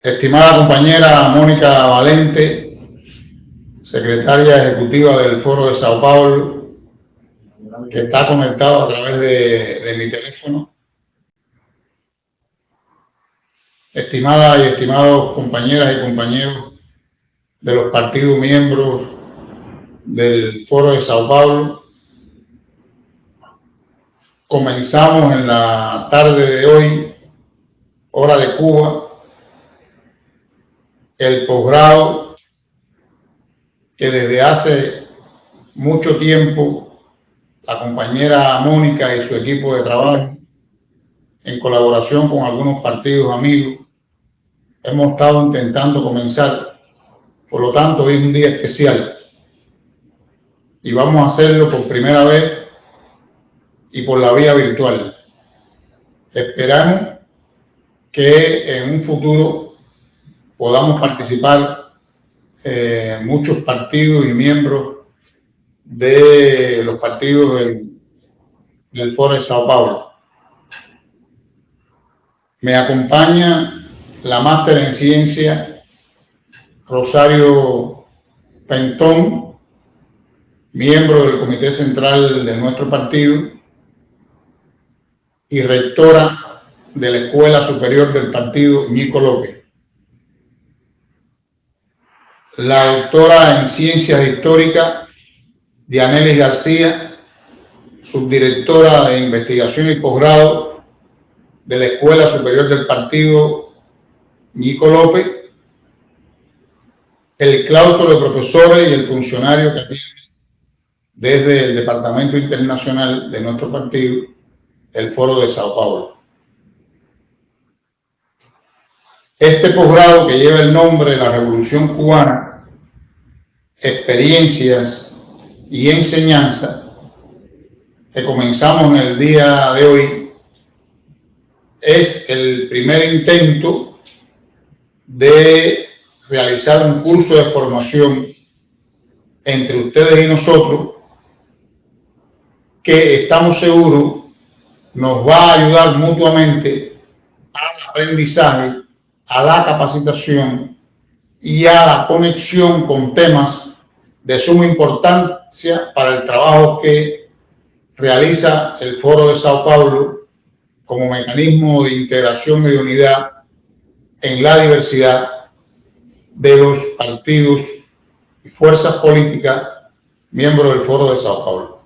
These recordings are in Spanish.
Estimada compañera Mónica Valente, secretaria ejecutiva del Foro de Sao Paulo, que está conectado a través de mi teléfono. Estimadas y estimados compañeras y compañeros de los partidos miembros del Foro de Sao Paulo, comenzamos en la tarde de hoy, hora de Cuba, el posgrado que desde hace mucho tiempo la compañera Mónica y su equipo de trabajo, en colaboración con algunos partidos amigos, hemos estado intentando comenzar. Por lo tanto, hoy es un día especial y vamos a hacerlo por primera vez y por la vía virtual. Esperamos que en un futuro podamos participar muchos partidos y miembros de los partidos del Foro de Sao Paulo. Me acompaña la máster en ciencia Rosario Pentón, miembro del Comité Central de nuestro partido y rectora de la Escuela Superior del Partido, Ñico López. La doctora en Ciencias Históricas, Dianelis García, subdirectora de Investigación y Posgrado de la Escuela Superior del Partido, Ñico López, el claustro de profesores y el funcionario que atiende desde el Departamento Internacional de nuestro partido, el Foro de Sao Paulo. Este posgrado, que lleva el nombre de la Revolución Cubana, experiencias y enseñanza, que comenzamos en el día de hoy, es el primer intento de realizar un curso de formación entre ustedes y nosotros, que estamos seguros nos va a ayudar mutuamente al aprendizaje, a la capacitación y a la conexión con temas de suma importancia para el trabajo que realiza el Foro de Sao Paulo como mecanismo de integración y de unidad en la diversidad de los partidos y fuerzas políticas miembros del Foro de Sao Paulo.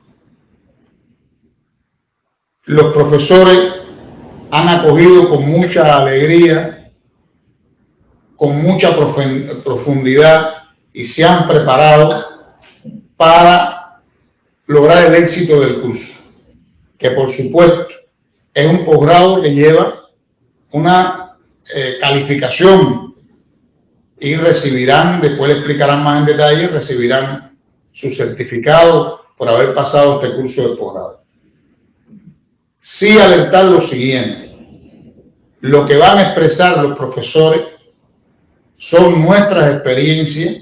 Los profesores han acogido con mucha alegría, con mucha profundidad y se han preparado para lograr el éxito del curso, que por supuesto es un posgrado que lleva una calificación y recibirán, después le explicarán más en detalle, recibirán su certificado por haber pasado este curso de posgrado. Sí alertar lo siguiente: lo que van a expresar los profesores son nuestras experiencias,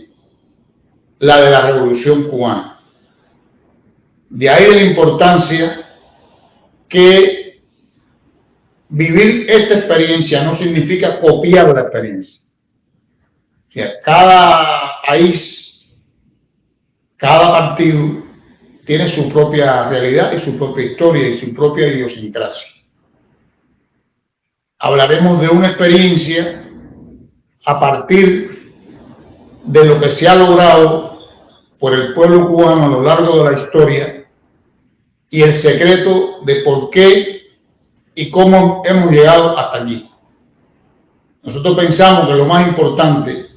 la de la Revolución Cubana. De ahí la importancia que vivir esta experiencia no significa copiar la experiencia. O sea, cada país, cada partido tiene su propia realidad y su propia historia y su propia idiosincrasia. Hablaremos de una experiencia a partir de lo que se ha logrado por el pueblo cubano a lo largo de la historia y el secreto de por qué y cómo hemos llegado hasta aquí. Nosotros pensamos que lo más importante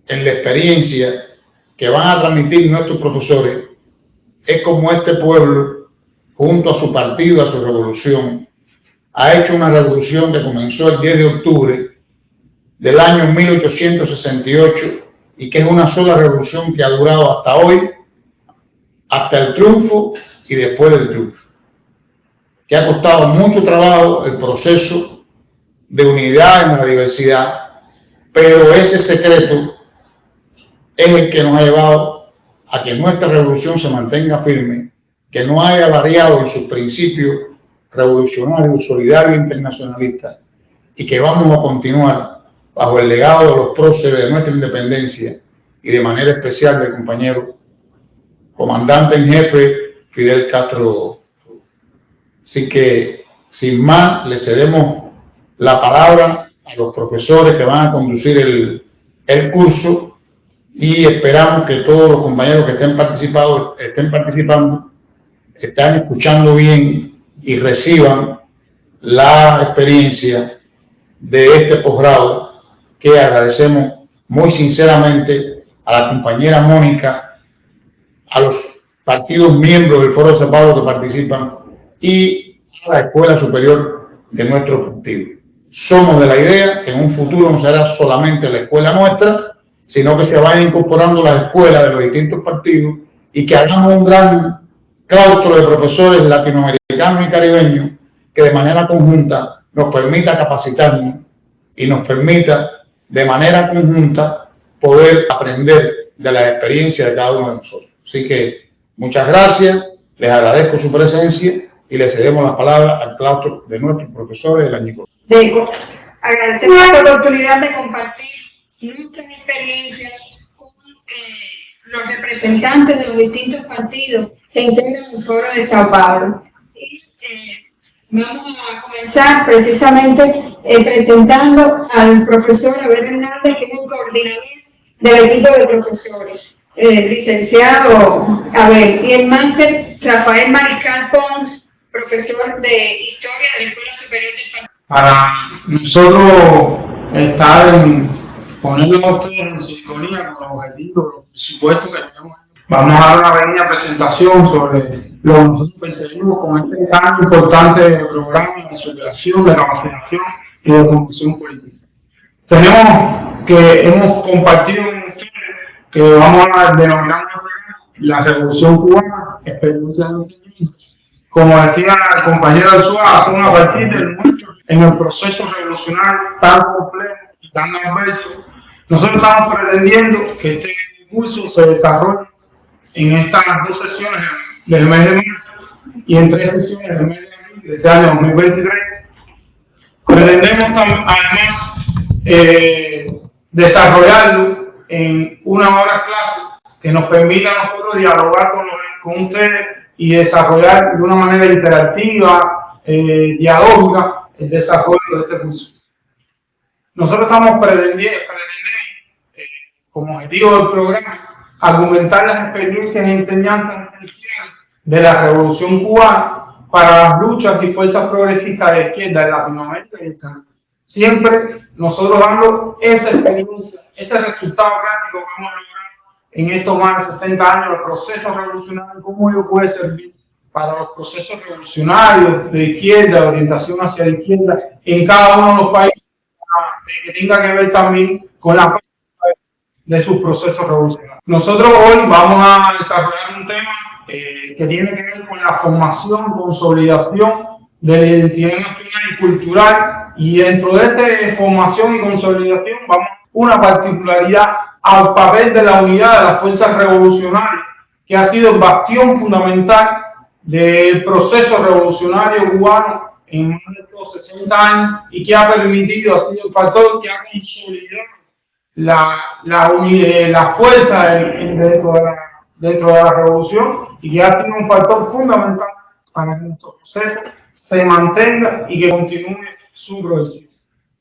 en la experiencia que van a transmitir nuestros profesores es cómo este pueblo, junto a su partido, a su revolución, ha hecho una revolución que comenzó el 10 de octubre del año 1868 y que es una sola revolución que ha durado hasta hoy, hasta el triunfo y después del triunfo, que ha costado mucho trabajo el proceso de unidad en la diversidad, pero ese secreto es el que nos ha llevado a que nuestra revolución se mantenga firme, que no haya variado en sus principios revolucionarios, solidarios e internacionalistas, y que vamos a continuar bajo el legado de los próceres de nuestra independencia y de manera especial del compañero comandante en jefe Fidel Castro. Así que, sin más, le cedemos la palabra a los profesores que van a conducir el curso y esperamos que todos los compañeros que estén participando, estén escuchando bien y reciban la experiencia de este posgrado, que agradecemos muy sinceramente a la compañera Mónica, a los partidos miembros del Foro de Sao Paulo que participan y a la Escuela Superior de nuestro partido. Somos de la idea que en un futuro no será solamente la escuela nuestra, sino que se vayan incorporando las escuelas de los distintos partidos y que hagamos un gran claustro de profesores latinoamericanos y caribeños que de manera conjunta nos permita capacitarnos y nos permita de manera conjunta poder aprender de las experiencias de cada uno de nosotros. Así que muchas gracias, les agradezco su presencia y les cedemos la palabra al claustro de nuestros profesores del año. Agradecemos la oportunidad de compartir nuestras experiencias con los representantes de los distintos partidos que integran el Foro de Sao Paulo. Vamos a comenzar precisamente presentando al profesor Abel Hernández, que es el coordinador del equipo de profesores, licenciado Abel, y el máster Rafael Mariscal Pons, profesor de Historia de la Escuela Superior del Partido. Para nosotros estar ponernos a ustedes en sintonía con los objetivos, los presupuestos que tenemos, vamos a dar una pequeña presentación sobre lo que nosotros perseguimos con este tan importante programa de consolidación, de capacitación y de formación política. Hemos compartido con ustedes que vamos a denominar la Revolución Cubana, experiencia de enseñanza. Como decía el compañero Alzuaga, son a partir del nuestro, en el proceso revolucionario tan complejo y tan adverso. Nosotros estamos pretendiendo que este curso se desarrolle en estas 2 sesiones del mes de marzo y en 3 sesiones del mes de abril de este año 2023. Pretendemos además desarrollarlo en una hora clase que nos permita a nosotros dialogar con ustedes y desarrollar de una manera interactiva, dialógica, el desarrollo de este curso. Nosotros estamos pretendiendo, como objetivo del programa, argumentar las experiencias y enseñanzas esenciales de la Revolución Cubana para las luchas y fuerzas progresistas de izquierda de Latinoamérica y el Caribe. Siempre nosotros dando esa experiencia, ese resultado práctico que hemos logrado en estos más de 60 años del proceso revolucionario, cómo ello puede servir para los procesos revolucionarios de izquierda, de orientación hacia la izquierda, en cada uno de los países, que tenga que ver también con la práctica de sus procesos revolucionarios. Nosotros hoy vamos a desarrollar un tema que tiene que ver con la formación, consolidación de la identidad nacional y cultural, y dentro de esa formación y consolidación vamos a una particularidad al papel de la unidad de las fuerzas revolucionarias, que ha sido el bastión fundamental del proceso revolucionario cubano en más de estos 60 años y que ha permitido, ha sido el factor que ha consolidado la fuerza dentro de la revolución y que ha sido un factor fundamental para que nuestro proceso se mantenga y que continúe su progresión.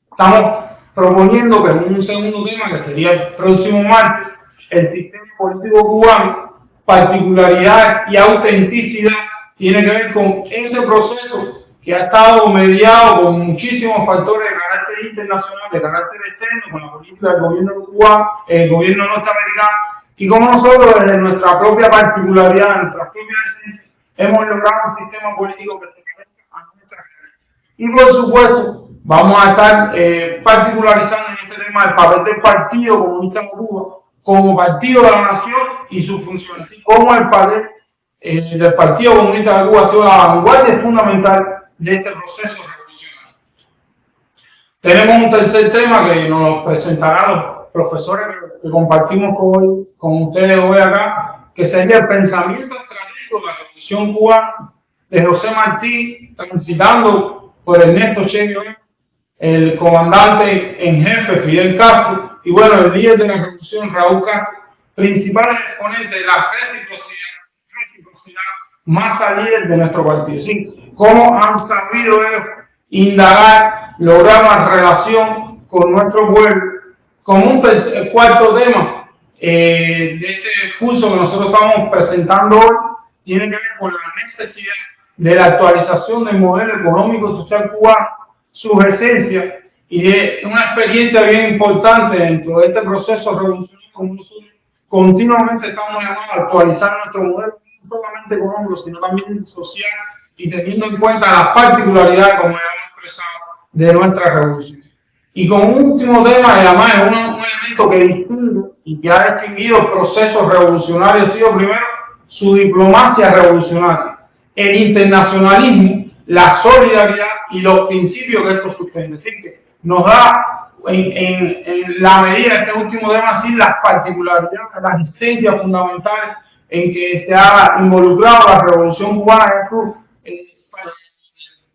Estamos proponiendo que en un segundo tema, que sería el próximo martes, el sistema político cubano, particularidades y autenticidad, tiene que ver con ese proceso que ha estado mediado con muchísimos factores de carácter internacional, de carácter externo, con la política del gobierno cubano, el gobierno norteamericano, y como nosotros, desde nuestra propia particularidad, nuestra propia esencia, hemos logrado un sistema político que se parezca a nuestra realidad. Y por supuesto, vamos a estar particularizando en este tema el papel del Partido Comunista de Cuba como partido de la nación y sus funciones, y cómo el papel del Partido Comunista de Cuba ha sido la vanguardia fundamental de este proceso revolucionario. Tenemos un tercer tema que nos presentarán los profesores que compartimos con ustedes hoy acá, que sería el pensamiento estratégico de la Revolución Cubana, de José Martí, transitando por Ernesto Che Guevara el comandante en jefe Fidel Castro y bueno, el líder de la revolución Raúl Castro, principales exponentes de la reciprocidad masa líder de nuestro partido. ¿Sí? Cómo han sabido ellos indagar, lograr una relación con nuestro pueblo. Como un cuarto tema de este curso que nosotros estamos presentando hoy, tiene que ver con la necesidad de la actualización del modelo económico y social cubano, sus esencias, y de una experiencia bien importante dentro de este proceso revolucionario. Como nosotros continuamente estamos llamados a actualizar nuestro modelo, no solamente económico, sino también social, y teniendo en cuenta las particularidades, como ya hemos expresado, de nuestra revolución. Y con un último tema, y además un elemento que distingue y que ha distinguido el proceso revolucionario, ha sido primero su diplomacia revolucionaria, el internacionalismo, la solidaridad y los principios que esto sostiene. Es decir, que nos da en la medida de este último tema, así, las particularidades, las esencias fundamentales en que se ha involucrado la revolución cubana en su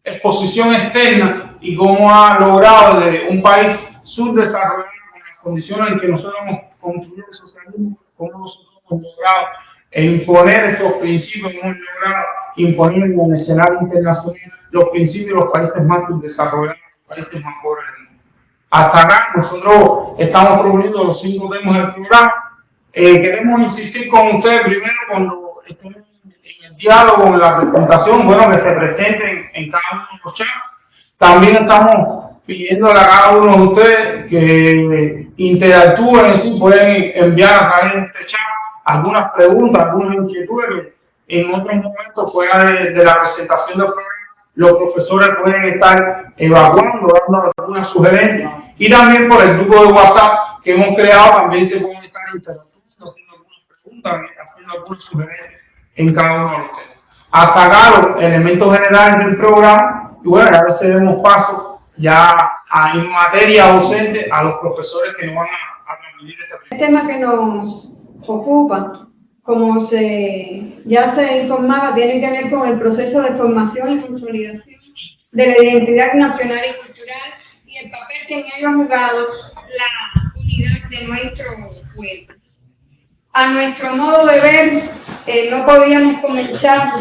exposición externa y cómo ha logrado desde un país subdesarrollado con las condiciones en que nosotros hemos construido el socialismo, cómo nosotros hemos logrado imponer esos principios, hemos logrado imponer en el escenario internacional los principios de los países más subdesarrollados, los países más pobres del mundo. Hasta acá nosotros estamos proponiendo los 5 temas del programa. Queremos insistir con ustedes primero cuando estén en el diálogo, en la presentación, bueno, que se presenten en cada uno de los chats. También estamos pidiéndole a cada uno de ustedes que interactúen, es decir, pueden enviar a través de este chat algunas preguntas, algunas inquietudes. En otros momentos, fuera de la presentación del programa, los profesores pueden estar evaluando, dando algunas sugerencias, y también por el grupo de WhatsApp que hemos creado también se pueden estar interactuando, haciendo algunas preguntas, haciendo algunas sugerencias en cada uno de los temas. Hasta acá los elementos generales del programa, y bueno, a veces demos paso ya en materia docente a los profesores que nos van a transmitir este programa. El tema que nos ocupa, como ya se informaba, tiene que ver con el proceso de formación y consolidación de la identidad nacional y cultural y el papel que en ello ha jugado la unidad de nuestro pueblo. A nuestro modo de ver, no podíamos comenzar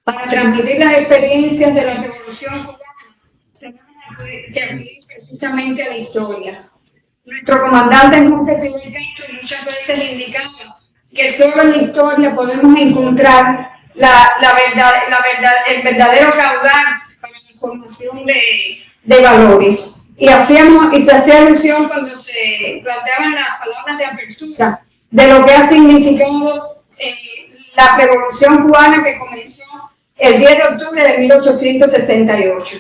para transmitir las experiencias de la Revolución Cubana. Tenemos que acudir precisamente a la historia. Nuestro comandante en jefe Fidel Castro muchas veces indicaba que solo en la historia podemos encontrar el verdadero caudal para la formación de valores. Y se hacía alusión cuando se planteaban las palabras de apertura de lo que ha significado la Revolución Cubana, que comenzó el 10 de octubre de 1868.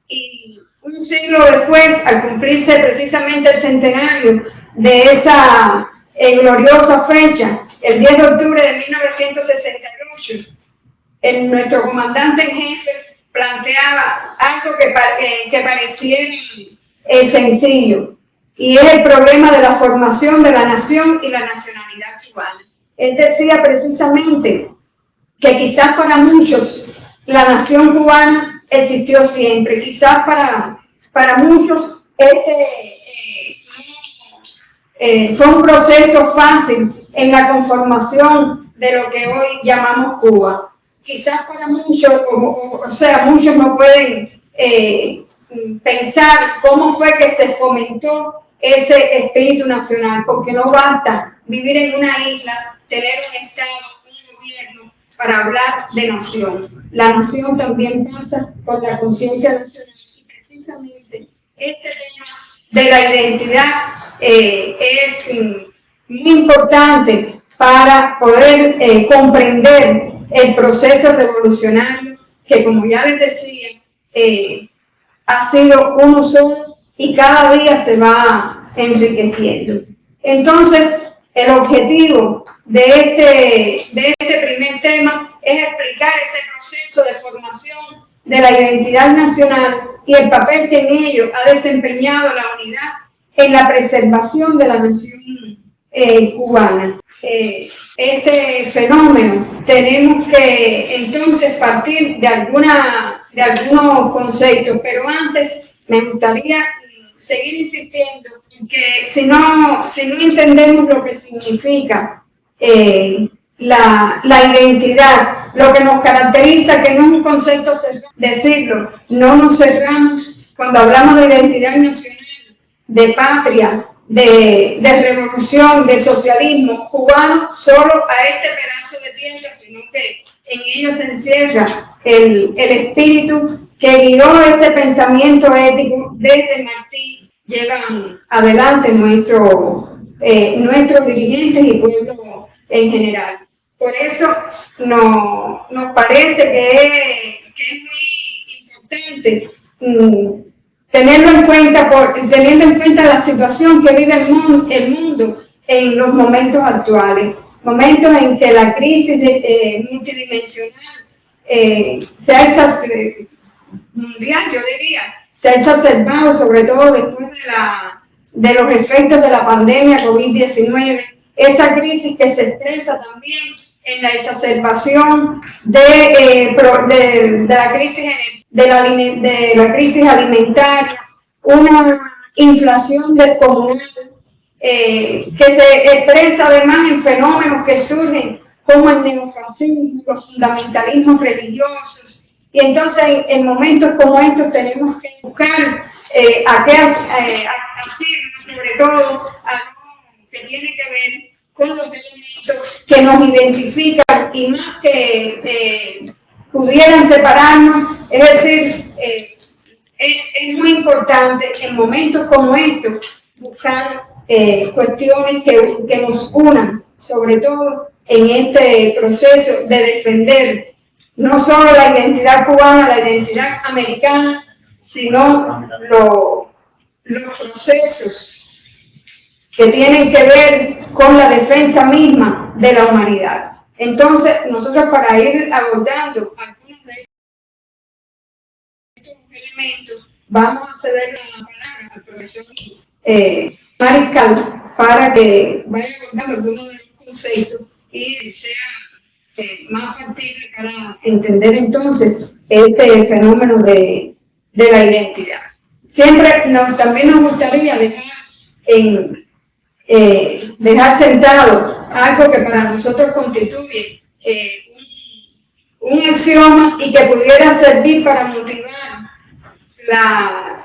Y un siglo después, al cumplirse precisamente el centenario de esa gloriosa fecha, el 10 de octubre de 1968, nuestro comandante en jefe planteaba algo que pareciera sencillo, y es el problema de la formación de la nación y la nacionalidad cubana. Él decía precisamente que quizás para muchos la nación cubana existió siempre, quizás para muchos fue un proceso fácil en la conformación de lo que hoy llamamos Cuba. Quizás para muchos, muchos no pueden pensar cómo fue que se fomentó ese espíritu nacional, porque no basta vivir en una isla, tener un Estado, un gobierno, para hablar de nación. La nación también pasa por la conciencia nacional, y precisamente este tema de la identidad es muy importante para poder comprender el proceso revolucionario que, como ya les decía, ha sido uno solo y cada día se va enriqueciendo. Entonces, el objetivo de este primer tema es explicar ese proceso de formación de la identidad nacional y el papel que en ello ha desempeñado la unidad en la preservación de la nación cubana. Este fenómeno tenemos que entonces partir de alguna de algunos conceptos, pero antes me gustaría seguir insistiendo en que si no entendemos lo que significa la identidad, lo que nos caracteriza, que no es un concepto cerrado, decirlo, no nos cerramos cuando hablamos de identidad nacional, de patria, de revolución, de socialismo cubano, solo a este pedazo de tierra, sino que en ello se encierra el espíritu que guió ese pensamiento ético desde Martí, llevan adelante nuestros dirigentes y pueblo en general. Por eso nos parece que es muy importante teniendo en cuenta la situación que vive el mundo en los momentos actuales, momentos en que la crisis multidimensional mundial, yo diría, se ha exacerbado, sobre todo después de los efectos de la pandemia COVID-19, esa crisis que se expresa también en la exacerbación de la crisis alimentaria, una inflación descomunal que se expresa además en fenómenos que surgen como el neofascismo, los fundamentalismos religiosos. Y entonces en momentos como estos tenemos que buscar a qué asirnos, sobre todo a lo que tiene que ver con los elementos que nos identifican y más que pudieran separarnos, es decir, es muy importante en momentos como estos buscar cuestiones que nos unan, sobre todo en este proceso de defender no solo la identidad cubana, la identidad americana, sino los procesos que tienen que ver con la defensa misma de la humanidad. Entonces, nosotros para ir abordando algunos de estos elementos, vamos a ceder la palabra al profesor Mariscal para que vaya abordando algunos de los conceptos y sea más factible para entender entonces este fenómeno de la identidad. Siempre también nos gustaría dejar sentado algo que para nosotros constituye un axioma y que pudiera servir para motivar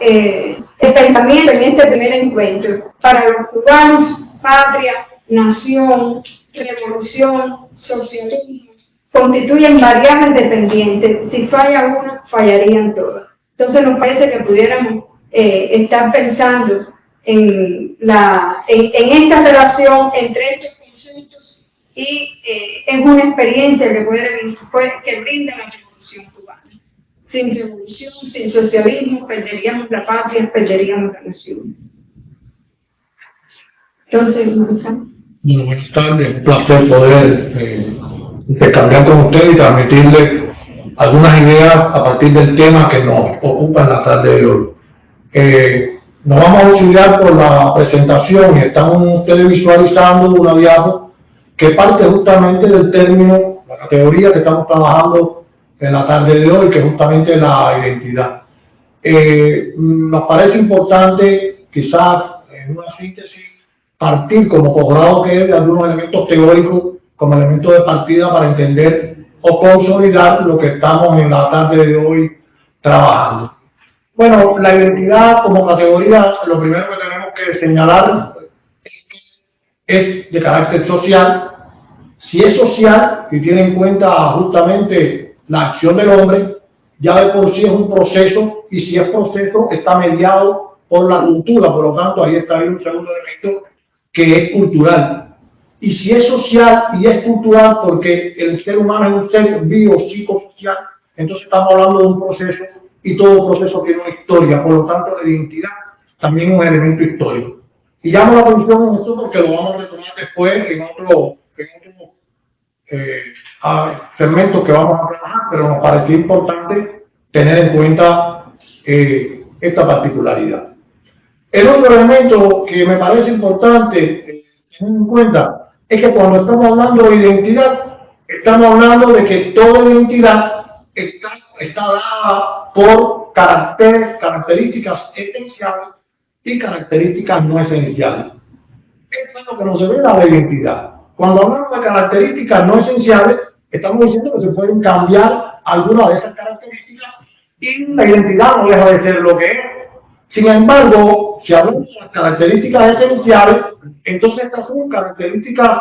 el pensamiento en este primer encuentro. Para los cubanos, patria, nación, revolución, socialismo, constituyen variables dependientes. Si falla una, fallarían todas. Entonces nos parece que pudiéramos estar pensando en esta relación entre estos conceptos y es una experiencia que brinda la revolución cubana. Sin revolución, sin socialismo, perderíamos la patria, perderíamos la nación. Entonces, bueno, buenas tardes, un placer poder intercambiar con usted y transmitirle algunas ideas a partir del tema que nos ocupa en la tarde de hoy. Nos vamos a auxiliar por la presentación y estamos ustedes visualizando una diapo que parte justamente del término, la categoría que estamos trabajando en la tarde de hoy, que es justamente la identidad. Nos parece importante, quizás en una síntesis, partir como posgrado que es de algunos elementos teóricos como elementos de partida para entender o consolidar lo que estamos en la tarde de hoy trabajando. Bueno, la identidad como categoría, lo primero que tenemos que señalar es que es de carácter social. Si es social y tiene en cuenta justamente la acción del hombre, ya de por sí es un proceso, y si es proceso está mediado por la cultura, por lo tanto ahí estaría un segundo elemento que es cultural. Y si es social y es cultural, porque el ser humano es un ser biopsicosocial, entonces estamos hablando de un proceso y todo proceso tiene una historia, por lo tanto la identidad también es un elemento histórico. Y llamo la atención en esto porque lo vamos a retomar después en otros segmentos que vamos a trabajar, pero nos pareció importante tener en cuenta esta particularidad. El otro elemento que me parece importante tener en cuenta es que cuando estamos hablando de identidad, estamos hablando de que toda identidad está está dada por características esenciales y características no esenciales. Eso es lo que nos revela la identidad. Cuando hablamos de características no esenciales, estamos diciendo que se pueden cambiar algunas de esas características y la identidad no deja de ser lo que es. Sin embargo, si hablamos de las características esenciales, entonces estas son características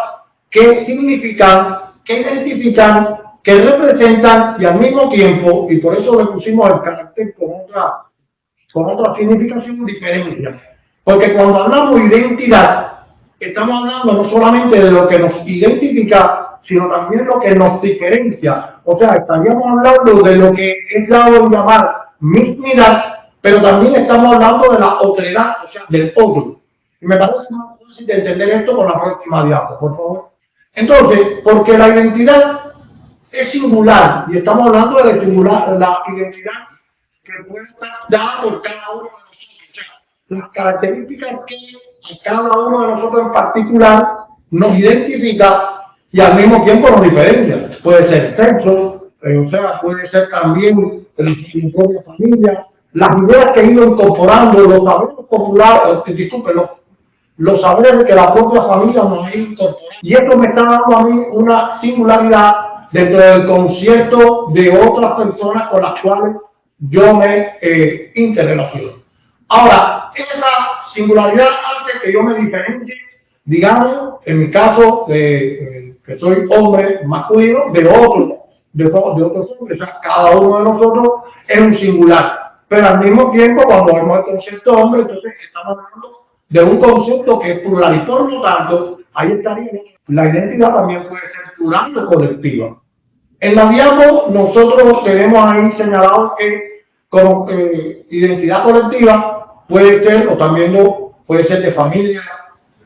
que significan, que identifican, que representan y al mismo tiempo, y por eso le pusimos el carácter con otra significación, diferencia. Porque cuando hablamos de identidad, estamos hablando no solamente de lo que nos identifica, sino también lo que nos diferencia. O sea, estaríamos hablando de lo que es dado en llamar mismidad, pero también estamos hablando de la otredad, o sea, del otro. Y me parece más fácil de entender esto con la próxima diapo, por favor. Entonces, porque la identidad es singular, y estamos hablando de la identidad que puede estar dada por cada uno de nosotros. O sea, las características que a cada uno de nosotros en particular nos identifica y al mismo tiempo nos diferencia. Puede ser sexo, o sea, puede ser también la propia familia, las ideas que he ido incorporando, los saberes populares, los saberes que la propia familia nos ha incorporado. Y esto me está dando a mí una singularidad dentro del concierto de otras personas con las cuales yo me interrelaciono. Ahora, esa singularidad hace que yo me diferencie, digamos, en mi caso, que soy hombre masculino, de otros hombres. O sea, cada uno de nosotros es un singular. Pero al mismo tiempo, cuando vemos el concepto hombre, entonces estamos hablando de un concepto que es plural. Y por lo tanto, ahí estaría la identidad también puede ser plural o colectiva. En la diapo nosotros tenemos ahí señalado que como identidad colectiva puede ser, o también puede ser de familia,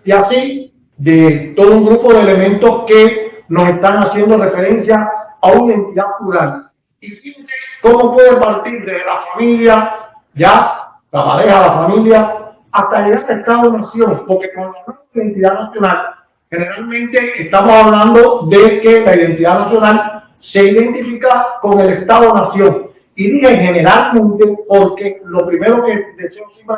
y así de todo un grupo de elementos que nos están haciendo referencia a una identidad plural. Y fíjense cómo puede partir desde la familia, ya, la pareja, la familia, hasta llegar al Estado-Nación, porque cuando hablamos de identidad nacional, generalmente estamos hablando de que la identidad nacional se identifica con el Estado-Nación. Y dije generalmente porque lo primero que deseo siempre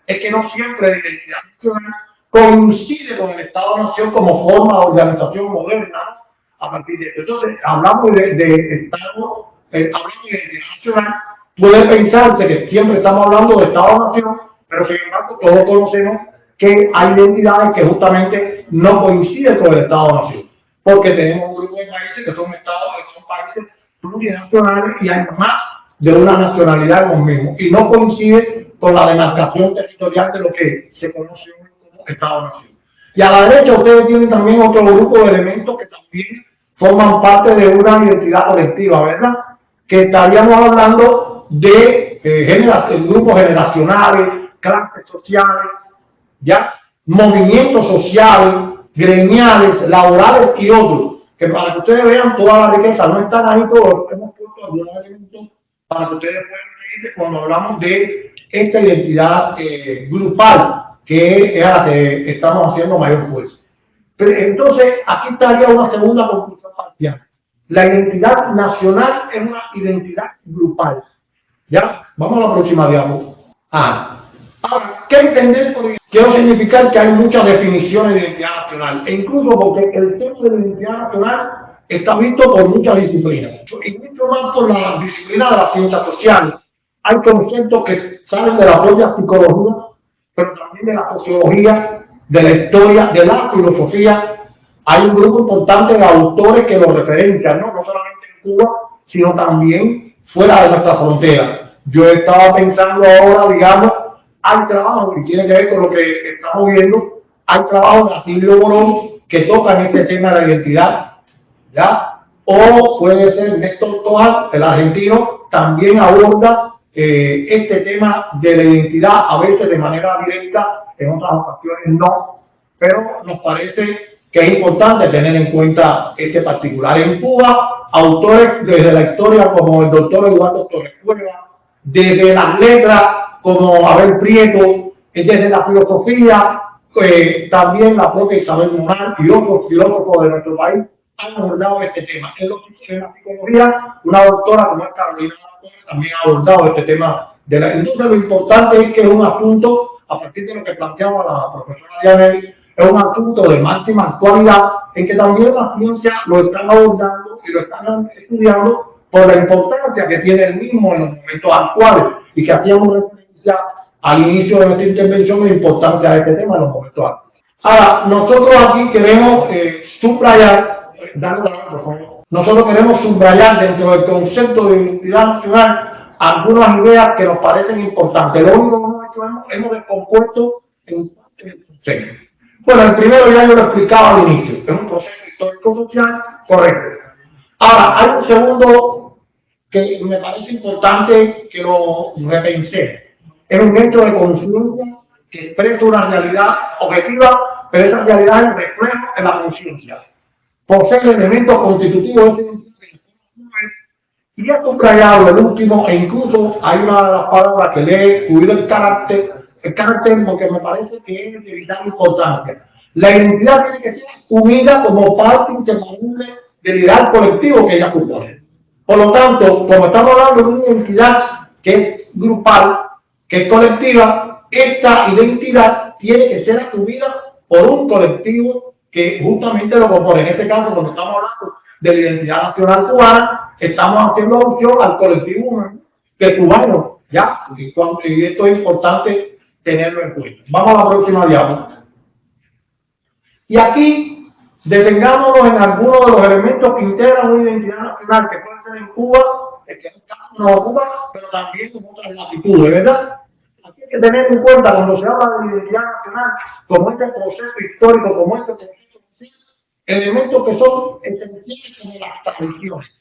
es que no siempre la identidad nacional coincide con el Estado-Nación como forma de organización moderna, ¿no? A partir de esto. Entonces, hablamos de Estado, hablamos de identidad nacional, puede pensarse que siempre estamos hablando de Estado-Nación, pero sin embargo todos conocemos que hay identidades que justamente no coinciden con el Estado-Nación, porque tenemos un grupo de países que son estados, que son países plurinacionales y hay más de una nacionalidad en los mismos, y no coincide con la demarcación territorial de lo que se conoce hoy como Estado-Nación. Y a la derecha ustedes tienen también otro grupo de elementos que también forman parte de una identidad colectiva, ¿verdad? Que estaríamos hablando de grupos generacionales, clases sociales, ¿ya? Movimientos sociales, gremiales, laborales y otros, que para que ustedes vean toda la riqueza, no están ahí todos, hemos puesto algunos elementos para que ustedes puedan seguir cuando hablamos de esta identidad grupal, que es a la que estamos haciendo mayor fuerza. Pero entonces, aquí estaría una segunda conclusión parcial. La identidad nacional es una identidad grupal. ¿Ya? Vamos a la próxima diapo. Ahora, ¿qué entender por identidad? Quiero significar que hay muchas definiciones de identidad nacional, e incluso porque el tema de la identidad nacional está visto por muchas disciplinas, y mucho más por la disciplina de las ciencias sociales. Hay conceptos que salen de la propia psicología, pero también de la sociología, de la historia, de la filosofía. Hay un grupo importante de autores que lo referencian, no solamente en Cuba, sino también fuera de nuestra frontera. Yo estaba pensando ahora, digamos, hay trabajos que tienen que ver con lo que estamos viendo, hay trabajos de Atilio Borón que tocan este tema de la identidad, ¿ya? O puede ser Néstor Toal, el argentino, también aborda este tema de la identidad, a veces de manera directa, en otras ocasiones no, pero nos parece que es importante tener en cuenta este particular. En Cuba, autores desde la historia como el doctor Eduardo Torres Cueva, desde las letras como Abel Prieto, desde la filosofía, también la propia Isabel Munar y otros filósofos de nuestro país han abordado este tema. En la psicología, una doctora como es Carolina también ha abordado este tema. Entonces lo importante es que es un asunto, a partir de lo que planteaba la profesora Dianelli, es un asunto de máxima actualidad en que también la ciencia lo están abordando y lo están estudiando por la importancia que tiene el mismo en los momentos actuales, y que hacíamos referencia al inicio de nuestra intervención la importancia de este tema en los momentos actuales. Ahora, nosotros aquí queremos subrayar, nosotros queremos subrayar dentro del concepto de identidad nacional algunas ideas que nos parecen importantes. Lo único que hemos hecho hemos descompuesto en parte del concepto. Bueno, el primero ya yo lo explicaba al inicio, es un proceso histórico-social correcto. Ahora, hay un segundo que me parece importante que lo repensemos. Es un hecho de conciencia que expresa una realidad objetiva, pero esa realidad es reflejo en la conciencia. Posee elementos constitutivos de esa identidad. Y es subrayado el último, e incluso hay una de las palabras que le he incluido el carácter porque me parece que es de vital importancia. La identidad tiene que ser asumida como parte inseparable del ideal colectivo que ella supone. Por lo tanto, como estamos hablando de una identidad que es grupal, que es colectiva, esta identidad tiene que ser asumida por un colectivo que justamente lo compone. En este caso, cuando estamos hablando de la identidad nacional cubana, estamos haciendo alusión al colectivo humano que cubano, ¿ya? Y esto es importante tenerlo en cuenta. Vamos a la próxima diapositiva. Y aquí detengámonos en algunos de los elementos que integran una identidad nacional, que puede ser en Cuba, que en este caso no ocupa, pero también en otras latitudes, ¿verdad? Aquí hay que tener en cuenta cuando se habla de la identidad nacional, como este proceso histórico, como ese proceso social, elementos que son esenciales como las tradiciones.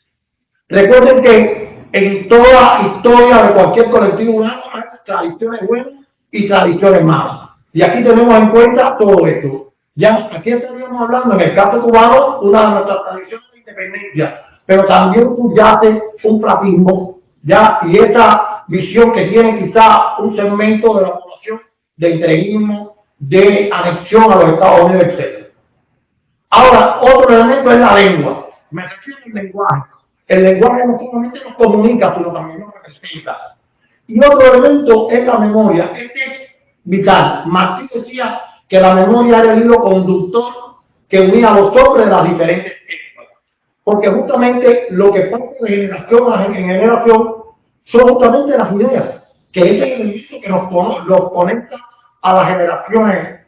Recuerden que en toda historia de cualquier colectivo humano hay tradiciones buenas y tradiciones malas. Y aquí tenemos en cuenta todo esto. Ya aquí estaríamos hablando, en el caso cubano, una de nuestras tradiciones de independencia, pero también subyace un platismo, ya, y esa visión que tiene quizá un segmento de la población de entreguismo, de anexión a los Estados Unidos, etc. Ahora, otro elemento es la lengua. Me refiero al lenguaje. El lenguaje no solamente nos comunica, sino también nos representa. Y otro elemento es la memoria. Este es vital. Martí decía que la memoria era el hilo conductor que unía a los hombres de las diferentes épocas. Porque justamente lo que pasa de generación en generación son justamente las ideas, que ese es el elemento que nos conecta a las generaciones.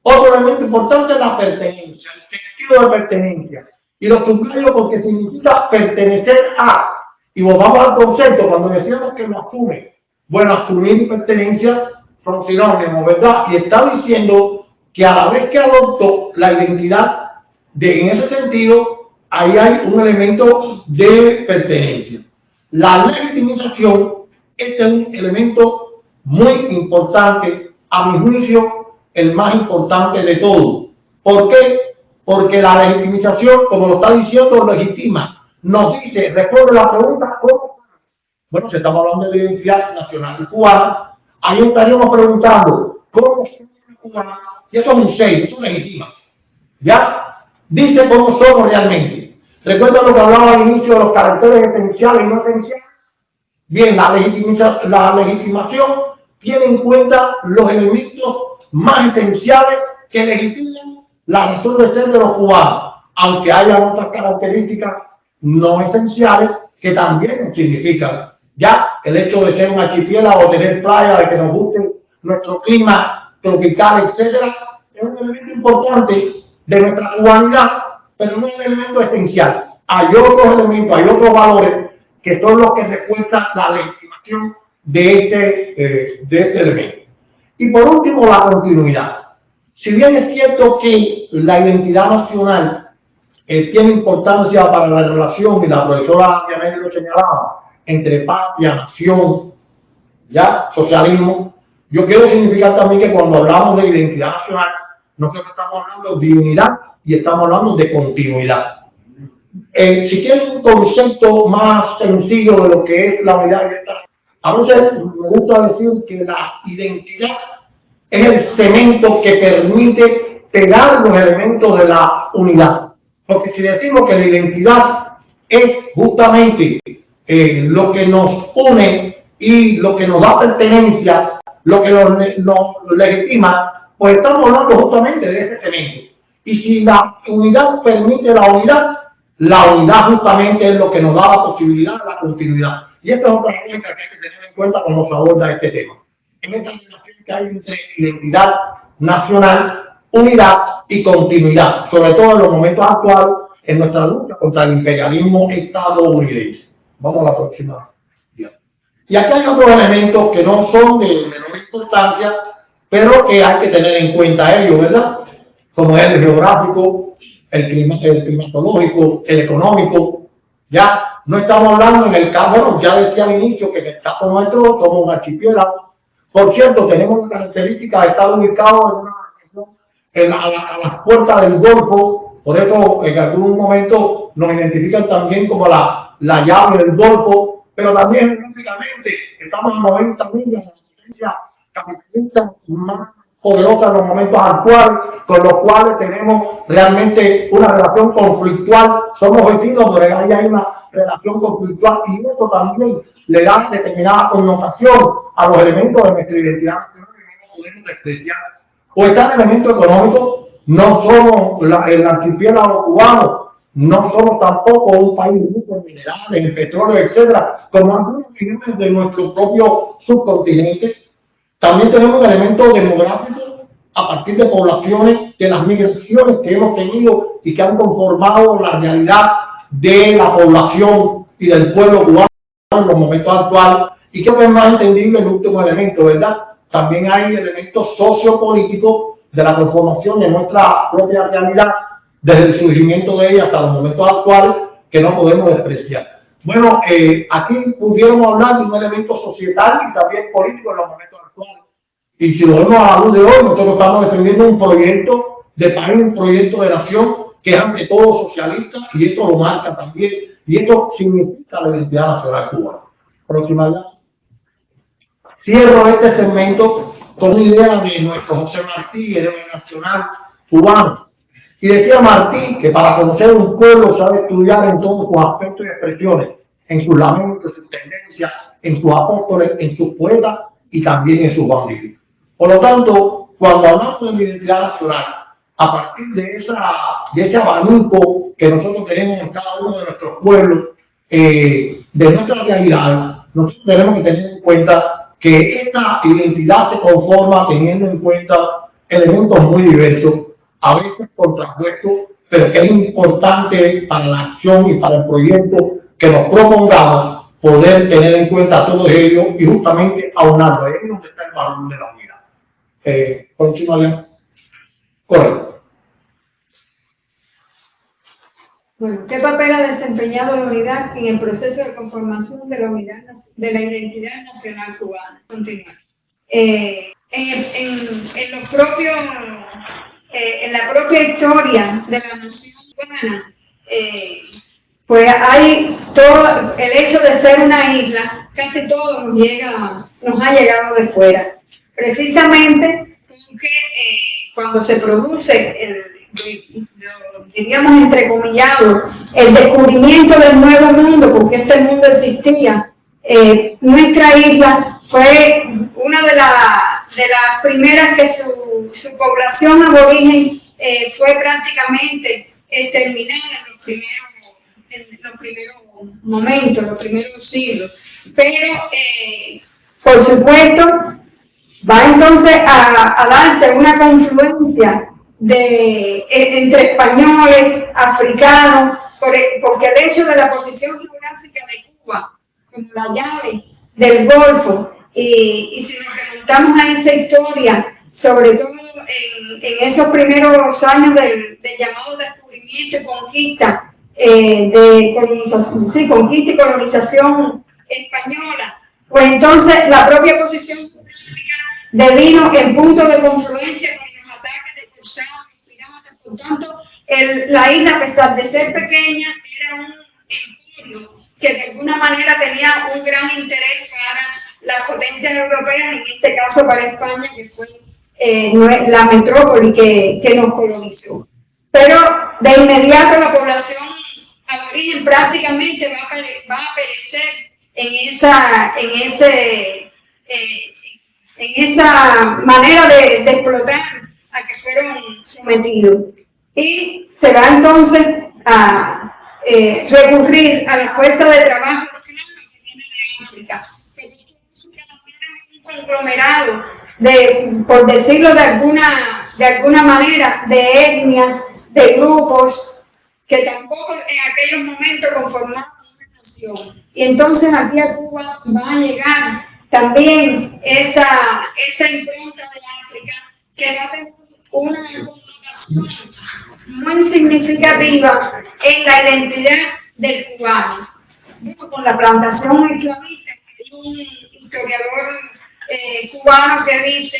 Otro elemento importante es la pertenencia, el sentido de pertenencia. Y lo subrayo porque significa pertenecer a. Y volvamos al concepto, cuando decíamos que lo asume. Bueno, asumir y pertenencia son sinónimos, ¿verdad? Y está diciendo que a la vez que adoptó la identidad, en ese sentido, ahí hay un elemento de pertenencia. La legitimización, este es un elemento muy importante, a mi juicio, el más importante de todo. ¿Por qué? Porque la legitimización, como lo está diciendo, legitima. Nos dice, responde la pregunta, ¿cómo? Bueno, si estamos hablando de identidad nacional cubana, ahí estaríamos preguntando, ¿cómo somos cubanos? Y esto es un 6, eso legitima. ¿Ya? Dice cómo somos realmente. ¿Recuerdan lo que hablaba al inicio de los caracteres esenciales y no esenciales? Bien, la legitimación tiene en cuenta los elementos más esenciales que legitiman la razón de ser de los cubanos, aunque haya otras características no esenciales que también significan. Ya el hecho de ser un archipiélago, tener playa, de que nos guste nuestro clima tropical, etcétera, es un elemento importante de nuestra cubanidad, pero no es un elemento esencial. Hay otros elementos, hay otros valores que son los que refuerzan la legitimación de este elemento. Y por último, la continuidad. Si bien es cierto que la identidad nacional tiene importancia para la relación, y la profesora Dianelli lo señalaba, entre patria, nación, ya, socialismo, yo quiero significar también que cuando hablamos de identidad nacional, nosotros estamos hablando de unidad y estamos hablando de continuidad. Si quieren un concepto más sencillo de lo que es la unidad, a veces me gusta decir que la identidad es el cemento que permite pegar los elementos de la unidad. Porque si decimos que la identidad es justamente lo que nos une y lo que nos da pertenencia, lo que nos legitima, pues estamos hablando justamente de ese cemento. Y si la unidad permite la unidad justamente es lo que nos da la posibilidad de la continuidad. Y esta es otra cosa que hay que tener en cuenta cuando se aborda este tema. En esa relación que hay entre identidad nacional, unidad y continuidad, sobre todo en los momentos actuales en nuestra lucha contra el imperialismo estadounidense. Vamos a la próxima. Y aquí hay otros elementos que no son de menor importancia, pero que hay que tener en cuenta ellos, ¿verdad? Como es el geográfico, el climatológico, el económico. Ya no estamos hablando en el caso, bueno, ya decía al inicio que en el caso nuestro somos un archipiélago. Por cierto, tenemos la característica de estar ubicados en una región a las puertas del Golfo, por eso en algún momento nos identifican también como la llave del Golfo, pero también geográficamente estamos a 90 millas de la potencia capitalista más poderosa en los momentos actuales, con los cuales tenemos realmente una relación conflictual. Somos vecinos, pero ahí hay una relación conflictual y eso también le da determinada connotación a los elementos de nuestra identidad nacional que no podemos despreciar. O está el elemento económico, no somos el archipiélago cubano, no somos tampoco un país rico en minerales, en petróleo, etcétera, como algunas regiones de nuestro propio subcontinente. También tenemos un elemento demográfico a partir de poblaciones, de las migraciones que hemos tenido y que han conformado la realidad de la población y del pueblo cubano en los momentos actuales. Y creo que es más entendible el último elemento, ¿verdad? También hay elementos sociopolíticos de la conformación de nuestra propia realidad desde el surgimiento de ella hasta los momentos actuales que no podemos despreciar. Bueno, aquí pudiéramos hablar de un elemento societario y también político en los momentos actuales. Y si lo vemos a la luz de hoy, nosotros estamos defendiendo un proyecto de país, un proyecto de nación que es ante todo socialista y esto lo marca también. Y esto significa la identidad nacional cubana. Próxima. Cierro este segmento con una idea de nuestro José Martí, héroe nacional cubano. Y decía Martí que para conocer un pueblo se ha de estudiar en todos sus aspectos y expresiones, en sus lamentos, en sus tendencias, en sus apóstoles, en sus poetas y también en sus bandidos. Por lo tanto, cuando hablamos de la identidad nacional, a partir de ese abanico que nosotros tenemos en cada uno de nuestros pueblos, de nuestra realidad, nosotros tenemos que tener en cuenta que esta identidad se conforma teniendo en cuenta elementos muy diversos, a veces contrapuestos, pero que es importante para la acción y para el proyecto que nos propongamos poder tener en cuenta todos ellos y justamente aunarlo. Ahí es donde está el valor de la unidad. Próxima. Correcto. Bueno, ¿qué papel ha desempeñado la unidad en el proceso de conformación de la unidad de la identidad nacional cubana? Continuar. En la propia historia de la nación cubana, pues hay todo el hecho de ser una isla, casi todo nos ha llegado de fuera. Precisamente porque cuando se produce diríamos entrecomillado, el descubrimiento del nuevo mundo, porque este mundo existía, nuestra isla fue una de las primeras que su población aborigen fue prácticamente exterminada en los primeros momentos, los primeros siglos. Pero, por supuesto, va entonces a darse una confluencia entre españoles, africanos, porque el hecho de la posición geográfica de Cuba como la llave del Golfo, y si nos remontamos a esa historia, sobre todo en esos primeros años del llamado descubrimiento y conquista, conquista y colonización española, pues entonces la propia posición geográfica devino el punto de confluencia con los ataques de cruzados y piratas. Por tanto, la isla, a pesar de ser pequeña, era un emporio que de alguna manera tenía un gran interés para las potencias europeas, en este caso para España, que fue la metrópoli que nos colonizó. pero de inmediato la población aborigen prácticamente va a perecer en esa manera de explotar a que fueron sometidos. Y se va entonces a recurrir a la fuerza de trabajo esclava que viene de África. Pero es que África también es un conglomerado por decirlo de alguna manera, de etnias, de grupos que tampoco en aquellos momentos conformaban una nación. Y entonces aquí a Cuba va a llegar también esa impronta de África que va a tener una connotación muy significativa en la identidad del cubano. Bueno, con la plantación esclavista, hay un historiador cubano que dice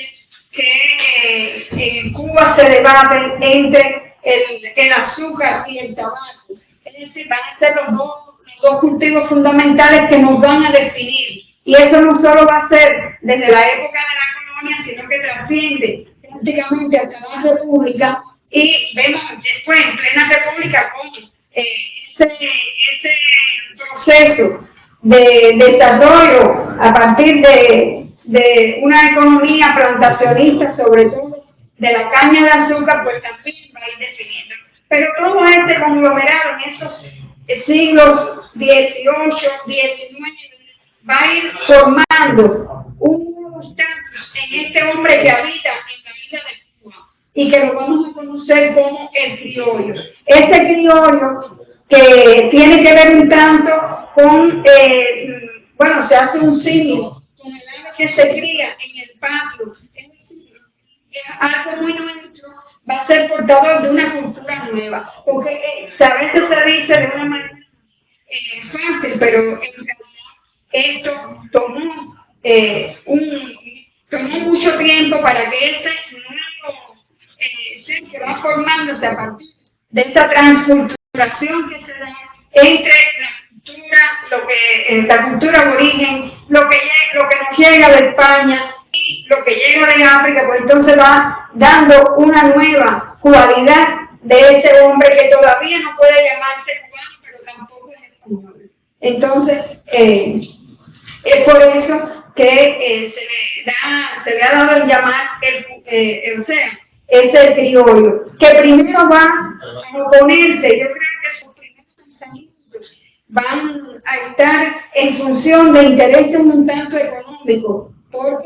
que en Cuba se debate entre el azúcar y el tabaco. Es decir, van a ser los dos cultivos fundamentales que nos van a definir. Y eso no solo va a ser desde la época de la colonia, sino que trasciende prácticamente hasta la República. Y vemos después, en plena República, cómo ese proceso de desarrollo a partir de una economía plantacionista, sobre todo de la caña de azúcar, pues también va a ir definiendo. Pero todo este conglomerado en esos siglos XVIII, XIX, va a ir formando un nuevo estatus en este hombre que habita en la isla de Cuba y que lo vamos a conocer como el criollo. Ese criollo que tiene que ver un tanto con, bueno, se hace un símil con el ave que se cría en el patio, es decir, algo muy nuestro, va a ser portador de una cultura nueva, porque a veces se dice de una manera fácil, pero en realidad esto tomó mucho tiempo para que ese nuevo ser que va formándose a partir de esa transculturación que se da entre la cultura aborigen, lo que nos llega de España y lo que llega de África, pues entonces va dando una nueva cualidad de ese hombre que todavía no puede llamarse cubano, pero tampoco es español. Entonces, es por eso que se le ha dado en llamar es el criollo, que primero va a oponerse. Yo creo que sus primeros pensamientos van a estar en función de intereses un tanto económicos, porque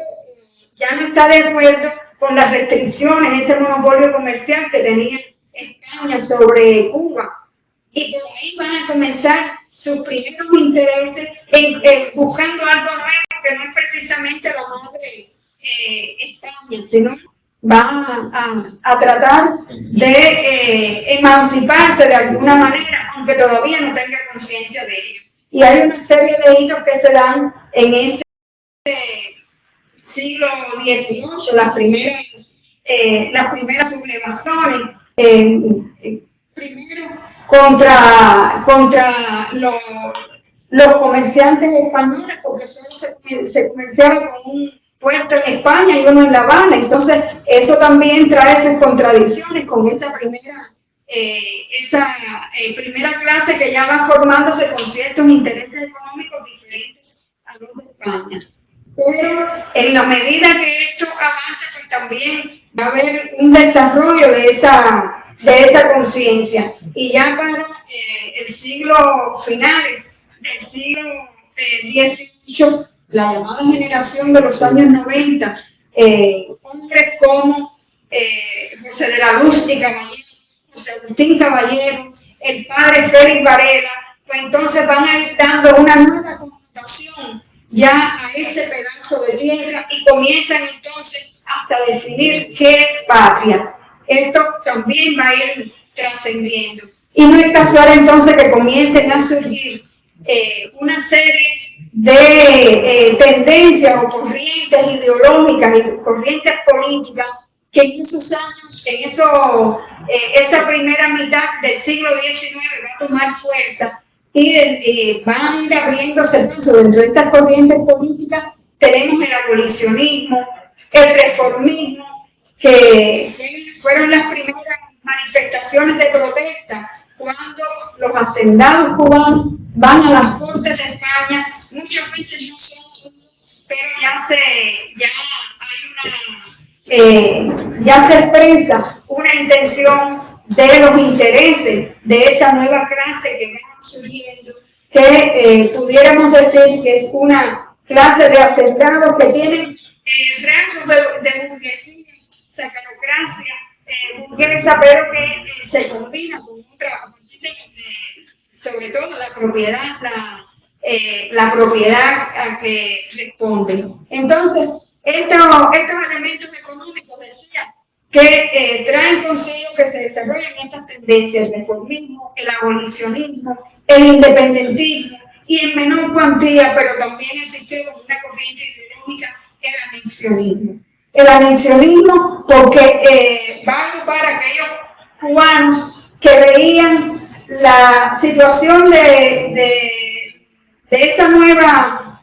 ya no está de acuerdo con las restricciones, ese monopolio comercial que tenía España sobre Cuba. Y por ahí van a comenzar sus primeros intereses buscando algo nuevo que no es precisamente la madre España, sino va a tratar de emanciparse de alguna manera, aunque todavía no tenga conciencia de ello. Y hay una serie de hitos que se dan en ese siglo XVIII, las primeras sublevaciones, primero contra los comerciantes españoles, porque solo se comerciaba con un puerto en España y uno en La Habana. Entonces eso también trae sus contradicciones con esa primera clase que ya va formándose con ciertos intereses económicos diferentes a los de España. Pero en la medida que esto avance, pues también va a haber un desarrollo de esa conciencia. Y ya para el siglo finales del siglo XVIII, la llamada generación de los años 90, hombres como José de la Luz y Caballero, José Agustín Caballero, el padre Félix Varela, pues entonces van a ir dando una nueva connotación ya a ese pedazo de tierra y comienzan entonces hasta definir qué es patria. Esto también va a ir trascendiendo. Y no es casual entonces que comiencen a surgir una serie de tendencias o corrientes ideológicas y corrientes políticas que en esos años, esa primera mitad del siglo XIX va a tomar fuerza y van a ir abriéndose paso. Dentro de estas corrientes políticas tenemos el abolicionismo, el reformismo, que fueron las primeras manifestaciones de protesta, cuando los hacendados cubanos van a las Cortes de España, muchas veces no son todos, pero ya se expresa una intención de los intereses de esa nueva clase que va surgiendo, que pudiéramos decir que es una clase de hacendados que tienen rasgos de burguesía, sacarocracia, burguesa, pero que se combina con otra, sobre todo la propiedad a que responden. Entonces, estos elementos económicos, decía, que traen consigo que se desarrollen esas tendencias, el reformismo, el abolicionismo, el independentismo y en menor cuantía, pero también existió como una corriente ideológica, el anexionismo. El anexionismo porque va a agrupar a aquellos cubanos que veían la situación de esa nueva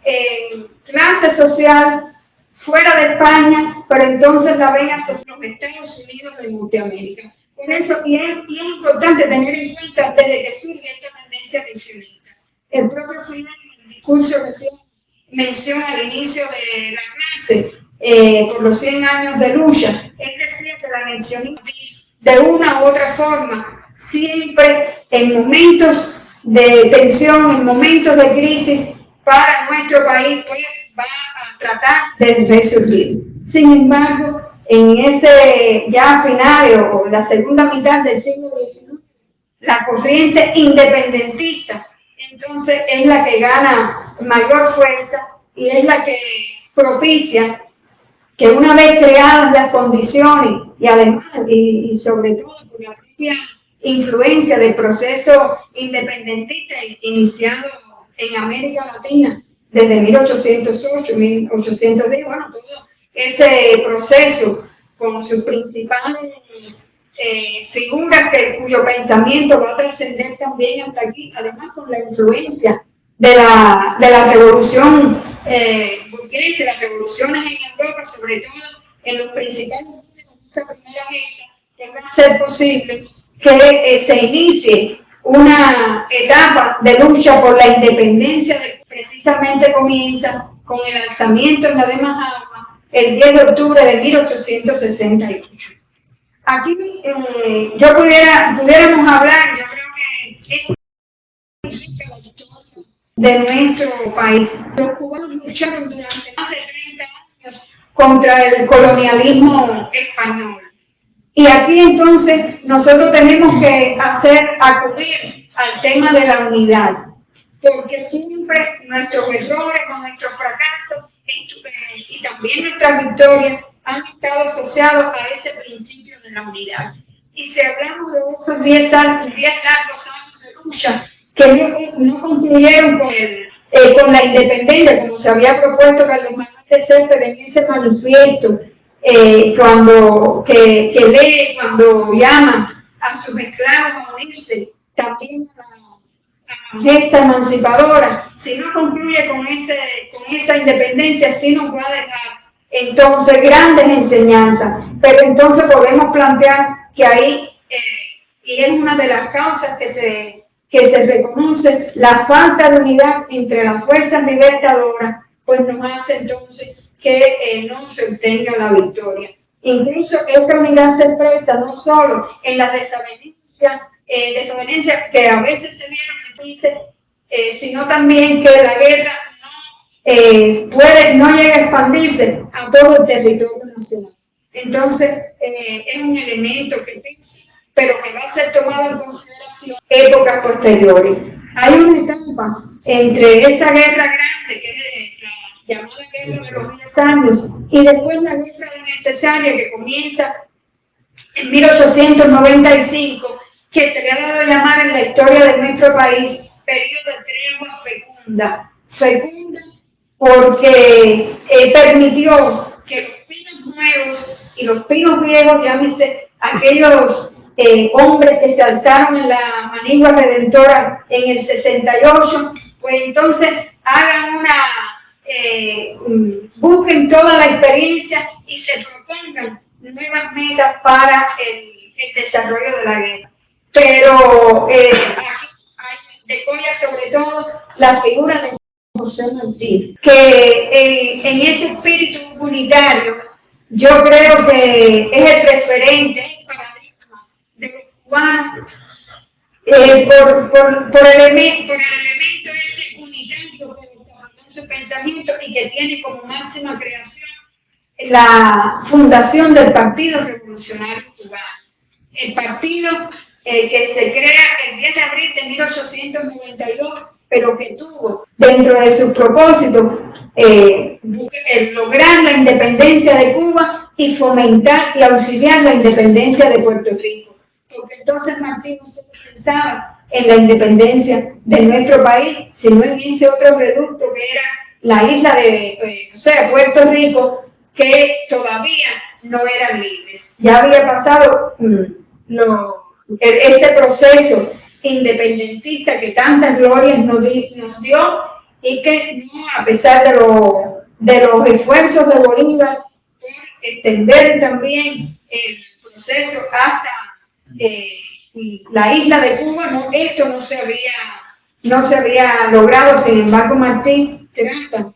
clase social fuera de España, pero entonces la ven asociada a los Estados Unidos de Norteamérica. Por eso, y es importante tener en cuenta desde que surge esta tendencia anexionista. El propio Fidel, en el discurso que se menciona al inicio de la clase, por los 100 años de lucha, él decía que el anexionismo, de una u otra forma, siempre en momentos de tensión, en momentos de crisis para nuestro país, pues va a tratar de resurgir. Sin embargo, en ese ya final o la segunda mitad del siglo XIX, la corriente independentista entonces es la que gana mayor fuerza y es la que propicia que una vez creadas las condiciones y además y sobre todo por la propia influencia del proceso independentista iniciado en América Latina desde 1808, 1810, bueno, todo ese proceso con sus principales figuras cuyo pensamiento va a trascender también hasta aquí, además con la influencia de la revolución burguesa, las revoluciones en Europa, sobre todo en los principales líderes de esa primera gesta, que va a ser posible que se inicie una etapa de lucha por la independencia, precisamente comienza con el alzamiento en la de Majagua el 10 de octubre de 1868. Aquí pudiéramos hablar, yo creo que es muy rica la historia de nuestro país. Los cubanos lucharon durante más de 30 años contra el colonialismo español. Y aquí entonces nosotros tenemos que acudir al tema de la unidad, porque siempre nuestros errores o nuestros fracasos y también nuestras victorias han estado asociados a ese principio de la unidad. Y si hablamos de esos 10 largos años de lucha que no concluyeron con la independencia, como se había propuesto Carlos Manuel de Céspedes en ese manifiesto, cuando llama a sus esclavos a unirse, también a la gesta emancipadora, si no concluye con esa independencia, sí nos va a dejar entonces grandes enseñanzas, pero entonces podemos plantear que ahí, y es una de las causas que se reconoce, la falta de unidad entre las fuerzas libertadoras, pues nos hace entonces que no se obtenga la victoria. Incluso esa unidad se expresa no solo en las desavenencias que a veces se dieron en países, sino también que la guerra no llega a expandirse a todo el territorio nacional. Entonces, es un elemento que pesa, pero que va a ser tomado en consideración en épocas posteriores. Hay una etapa entre esa guerra grande, que es la llamada guerra de los 10 años, y después la guerra innecesaria que comienza en 1895, que se le ha dado a llamar en la historia de nuestro país periodo de tregua fecunda, porque permitió que los pinos nuevos y los pinos viejos, llámese aquellos hombres que se alzaron en la manigua redentora en el 68, pues entonces hagan busquen toda la experiencia y se propongan nuevas metas para el desarrollo de la guerra. Pero aquí decolla sobre todo la figura de José Martí, que en ese espíritu unitario yo creo que es el referente, es el paradigma de los cubanos por el elemento ese unitario que desarrolló en su pensamiento y que tiene como máxima creación la fundación del Partido Revolucionario Cubano. El partido que se crea el 10 de abril de 1892, pero que tuvo dentro de sus propósitos lograr la independencia de Cuba y fomentar y auxiliar la independencia de Puerto Rico. Porque entonces Martí no solo pensaba en la independencia de nuestro país, sino en ese otro reducto que era la isla de Puerto Rico, que todavía no eran libres. Ya había pasado ese proceso independentista que tantas glorias nos dio y que no, a pesar de los esfuerzos de Bolívar por extender también el proceso hasta la isla de Cuba, esto no se había logrado. Sin embargo, Martí trata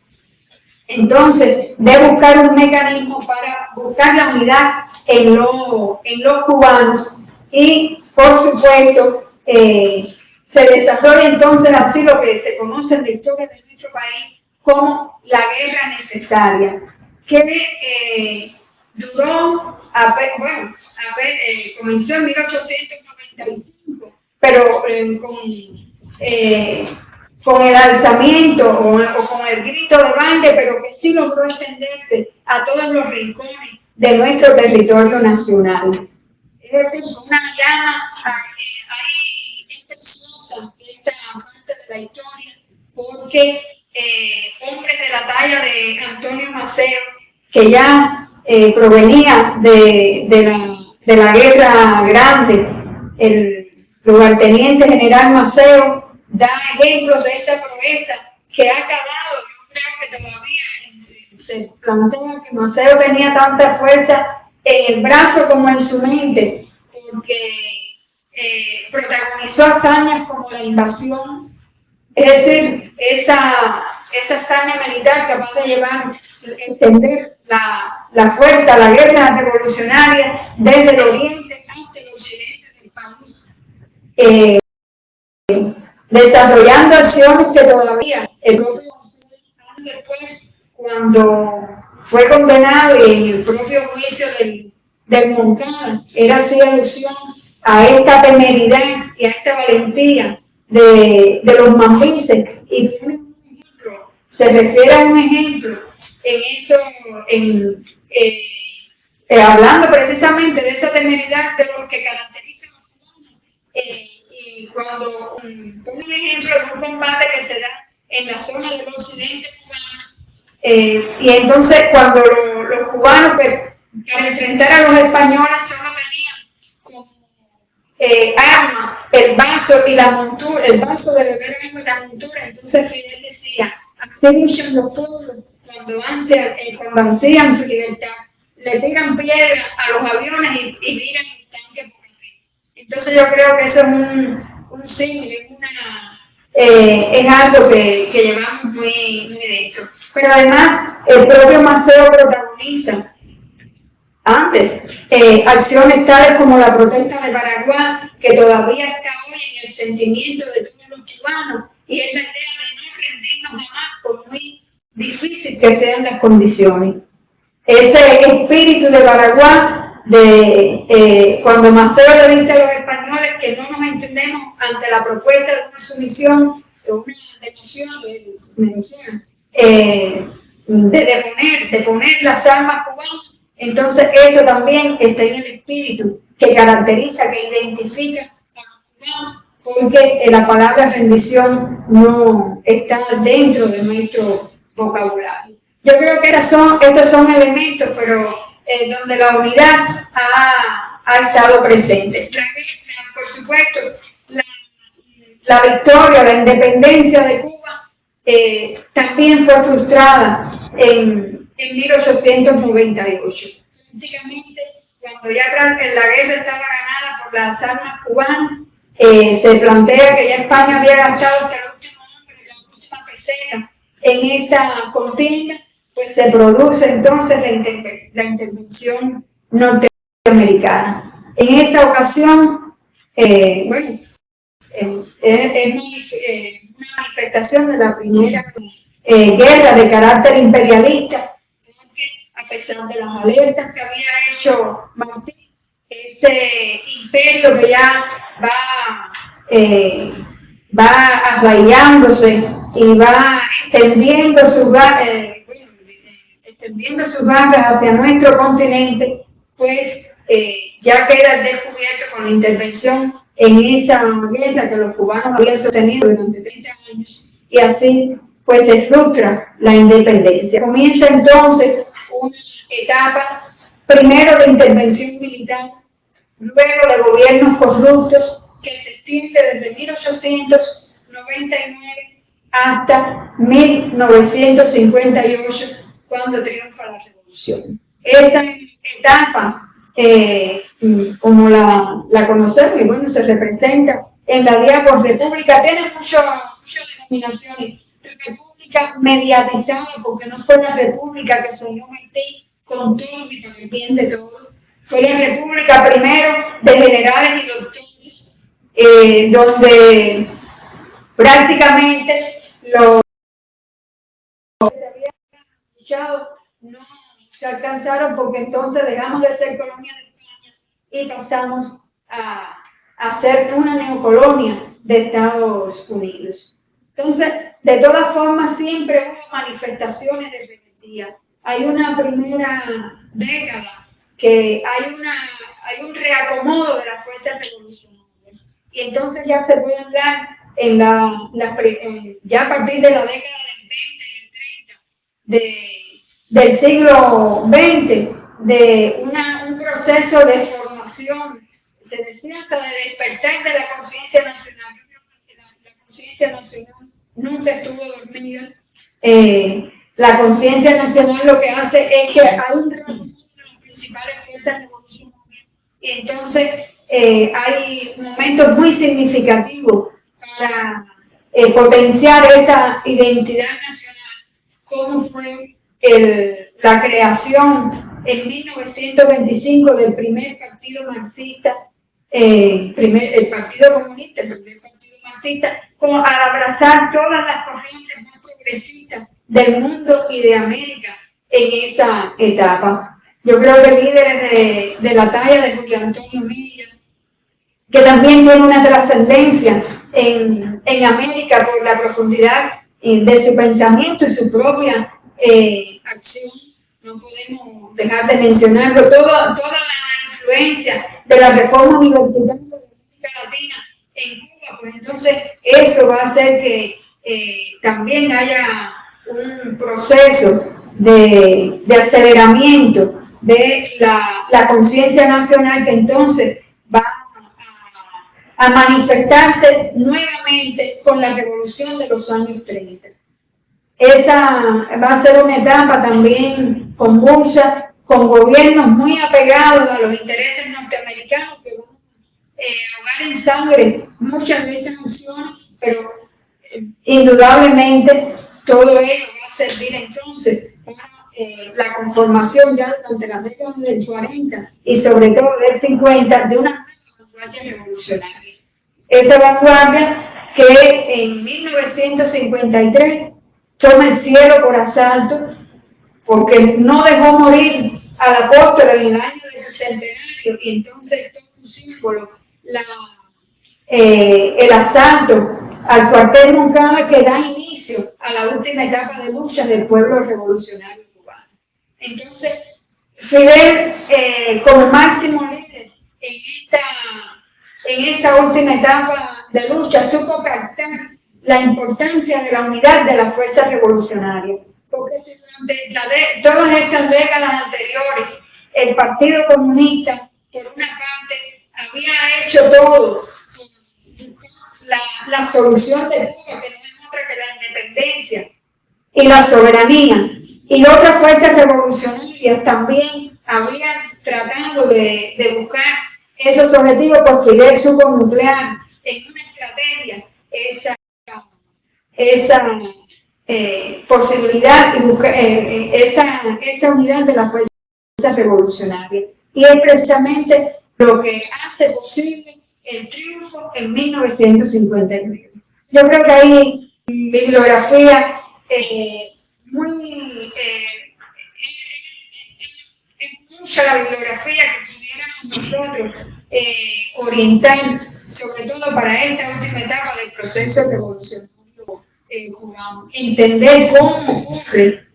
entonces de buscar un mecanismo para buscar la unidad en los cubanos y, por supuesto, se desarrolla entonces así lo que se conoce en la historia de nuestro país como la guerra necesaria, que duró, comenzó en 1895, pero con el alzamiento o con el grito de Bande, pero que sí logró extenderse a todos los rincones de nuestro territorio nacional. Es decir, una llama ahí es preciosa esta parte de la historia, porque hombres de la talla de Antonio Maceo, que ya provenía de la Guerra Grande, el lugarteniente general Maceo da ejemplos de esa proeza que ha calado. Yo creo que todavía se plantea que Maceo tenía tanta fuerza en el brazo como en su mente, porque protagonizó hazañas como la invasión, es decir, esa hazaña militar capaz de extender la fuerza, la guerra revolucionaria desde el oriente hasta el occidente del país. Desarrollando acciones que todavía el propio años después, cuando fue condenado y en el propio juicio del Moncada, era así alusión a esta temeridad y a esta valentía de los mambises, y pone un ejemplo, se refiere a un ejemplo en eso, hablando precisamente de esa temeridad de lo que caracteriza a los cubanos. Y cuando pongo un ejemplo de un combate que se da en la zona del occidente cubano, y entonces cuando los cubanos para enfrentar a los españoles solo tenían como arma el vaso y la montura, el vaso de beber agua y la montura, entonces Fidel decía: así luchan los pueblos cuando ansían su libertad, le tiran piedra a los aviones y miran el tanque. Entonces yo creo que eso es un símil, es algo que llevamos muy dentro. Pero además el propio Maceo protagoniza antes acciones tales como la protesta de Paraguay, que todavía está hoy en el sentimiento de todos los cubanos, y es la idea de no rendirnos jamás por muy difícil que sean las condiciones. Ese espíritu de Paraguay, cuando Maceo le dice a los españoles que no nos entendemos ante la propuesta de una sumisión, de una democión, de poner las armas cubanas, entonces eso también está en el espíritu que caracteriza, que identifica a los cubanos, porque la palabra rendición no está dentro de nuestro vocabulario. Yo creo que estos son elementos, pero donde la unidad ha estado presente. Por supuesto, la victoria, la independencia de Cuba también fue frustrada en 1898. Prácticamente cuando ya la guerra estaba ganada por las armas cubanas, se plantea que ya España había gastado hasta el último hombre, la última peseta en esta contienda, pues se produce entonces la intervención norteamericana. En esa ocasión, bueno, es una manifestación de la primera guerra de carácter imperialista, porque a pesar de las alertas que había hecho Martí, ese imperio que ya va arraigándose y va extendiendo sus garras hacia nuestro continente, pues ya queda descubierto con la intervención en esa guerra que los cubanos habían sostenido durante 30 años, y así pues se frustra la independencia. Comienza entonces una etapa primero de intervención militar, luego de gobiernos corruptos, que se extiende desde 1899 hasta 1958, cuando triunfa la revolución. Esa etapa, como la conocemos, y bueno, se representa en la diáspora república, tiene muchas denominaciones. República mediatizada, porque no fue la república que soñó Martí con todo y para el bien de todos. Fue la república primero de generales y doctores, donde prácticamente los que se habían luchado no se alcanzaron, porque entonces dejamos de ser colonia de España y pasamos a ser una neocolonia de Estados Unidos. Entonces, de todas formas, siempre hubo manifestaciones de rebeldía. Hay una primera década que hay un reacomodo de las fuerzas revolucionarias. Y entonces ya se puede hablar ya a partir de la década del 20 y el 30 del siglo XX, de un proceso de formación, se decía hasta de despertar de la conciencia nacional. Yo creo que la conciencia nacional nunca estuvo dormida. La conciencia nacional lo que hace es que hay un reacomodo de las principales fuerzas revolucionarias, y entonces hay momentos muy significativos para potenciar esa identidad nacional, como fue la creación en 1925 del primer partido marxista, el Partido Comunista, el primer partido marxista, como al abrazar todas las corrientes más progresistas del mundo y de América en esa etapa. Yo creo que líderes de la talla de Julio Antonio Mella, que también tiene una trascendencia en América por la profundidad de su pensamiento y su propia acción, no podemos dejar de mencionarlo. Toda la influencia de la reforma universitaria de América Latina en Cuba, pues entonces eso va a hacer que también haya un proceso de aceleramiento de la conciencia nacional, que entonces va a manifestarse nuevamente con la revolución de los años 30. Esa va a ser una etapa también convulsa, con gobiernos muy apegados a los intereses norteamericanos, que van a ahogar en sangre muchas de estas acciones, pero indudablemente todo ello va a servir entonces para la conformación ya durante las décadas del 40 y sobre todo del 50 de una nueva vanguardia revolucionaria. Esa vanguardia que en 1953 toma el cielo por asalto, porque no dejó morir al apóstol en el año de su centenario, y entonces todo un símbolo, el asalto al cuartel Moncada, que da inicio a la última etapa de lucha del pueblo revolucionario cubano. Entonces, Fidel, como máximo líder en esa última etapa de lucha, supo captar la importancia de la unidad de las fuerzas revolucionarias, porque si durante todas estas décadas anteriores el Partido Comunista, por una parte, había hecho todo por la solución de Cuba, que no es otra que la independencia y la soberanía, y otras fuerzas revolucionarias Indias también habían tratado de buscar esos objetivos, pues Fidel supo nuclear en una estrategia esa posibilidad y buscar esa unidad de la fuerza revolucionaria. Y es precisamente lo que hace posible el triunfo en 1959. Yo creo que hay bibliografía es mucha la bibliografía que pudiéramos nosotros orientar, sobre todo para esta última etapa del proceso revolucionario cubano. Entender cómo ocurre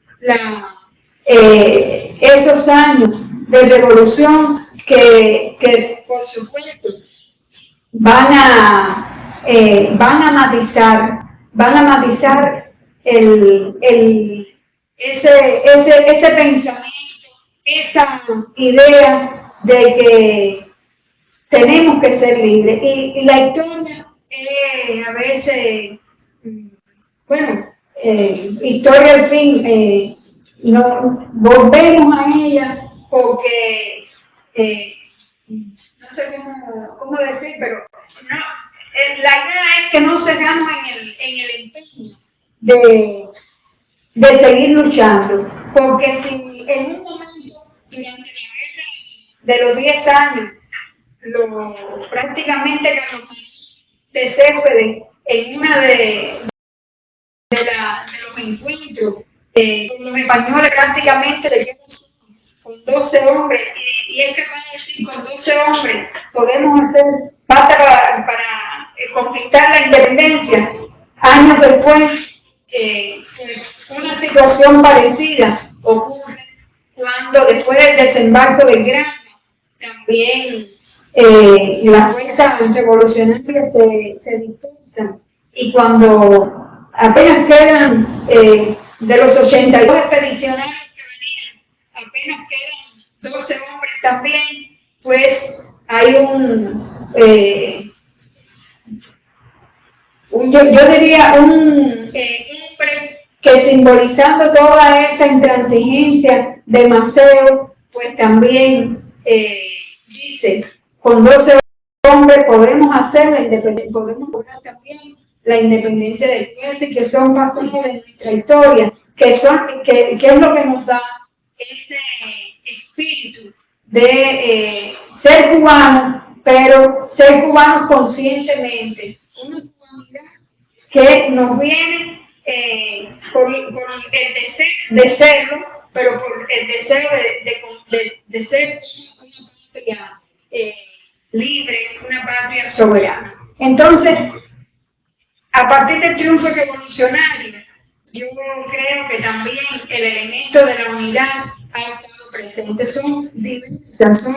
esos años de revolución que por supuesto van a matizar ese pensamiento, esa idea de que tenemos que ser libres. Y la historia a veces, bueno, historia al fin, no, volvemos a ella porque no sé cómo decir, pero no, la idea es que no cegamos en el empeño de seguir luchando, porque si en un momento durante la guerra de los 10 años prácticamente Carlos Manuel de Céspedes en una de los encuentros con los españoles prácticamente se quedó con 12 hombres y es capaz de decir con 12 hombres podemos hacer basta para conquistar la independencia. Años después pues una situación parecida ocurre cuando después del desembarco del Granma también las fuerzas revolucionarias se dispersan y cuando apenas quedan de los 82 expedicionarios que venían, apenas quedan 12 hombres también, pues hay yo diría un hombre que simbolizando toda esa intransigencia de Maceo, pues también dice, con 12 hombres podemos hacer la independencia, podemos lograr también la independencia del país, que son pasajes de nuestra historia, que es lo que nos da ese espíritu de ser cubanos, pero ser cubanos conscientemente, una cubanidad que nos viene por el deseo de serlo, pero por el deseo de ser una patria libre, una patria soberana. Entonces, a partir del triunfo revolucionario, yo creo que también el elemento de la unidad ha estado presente. Son diversos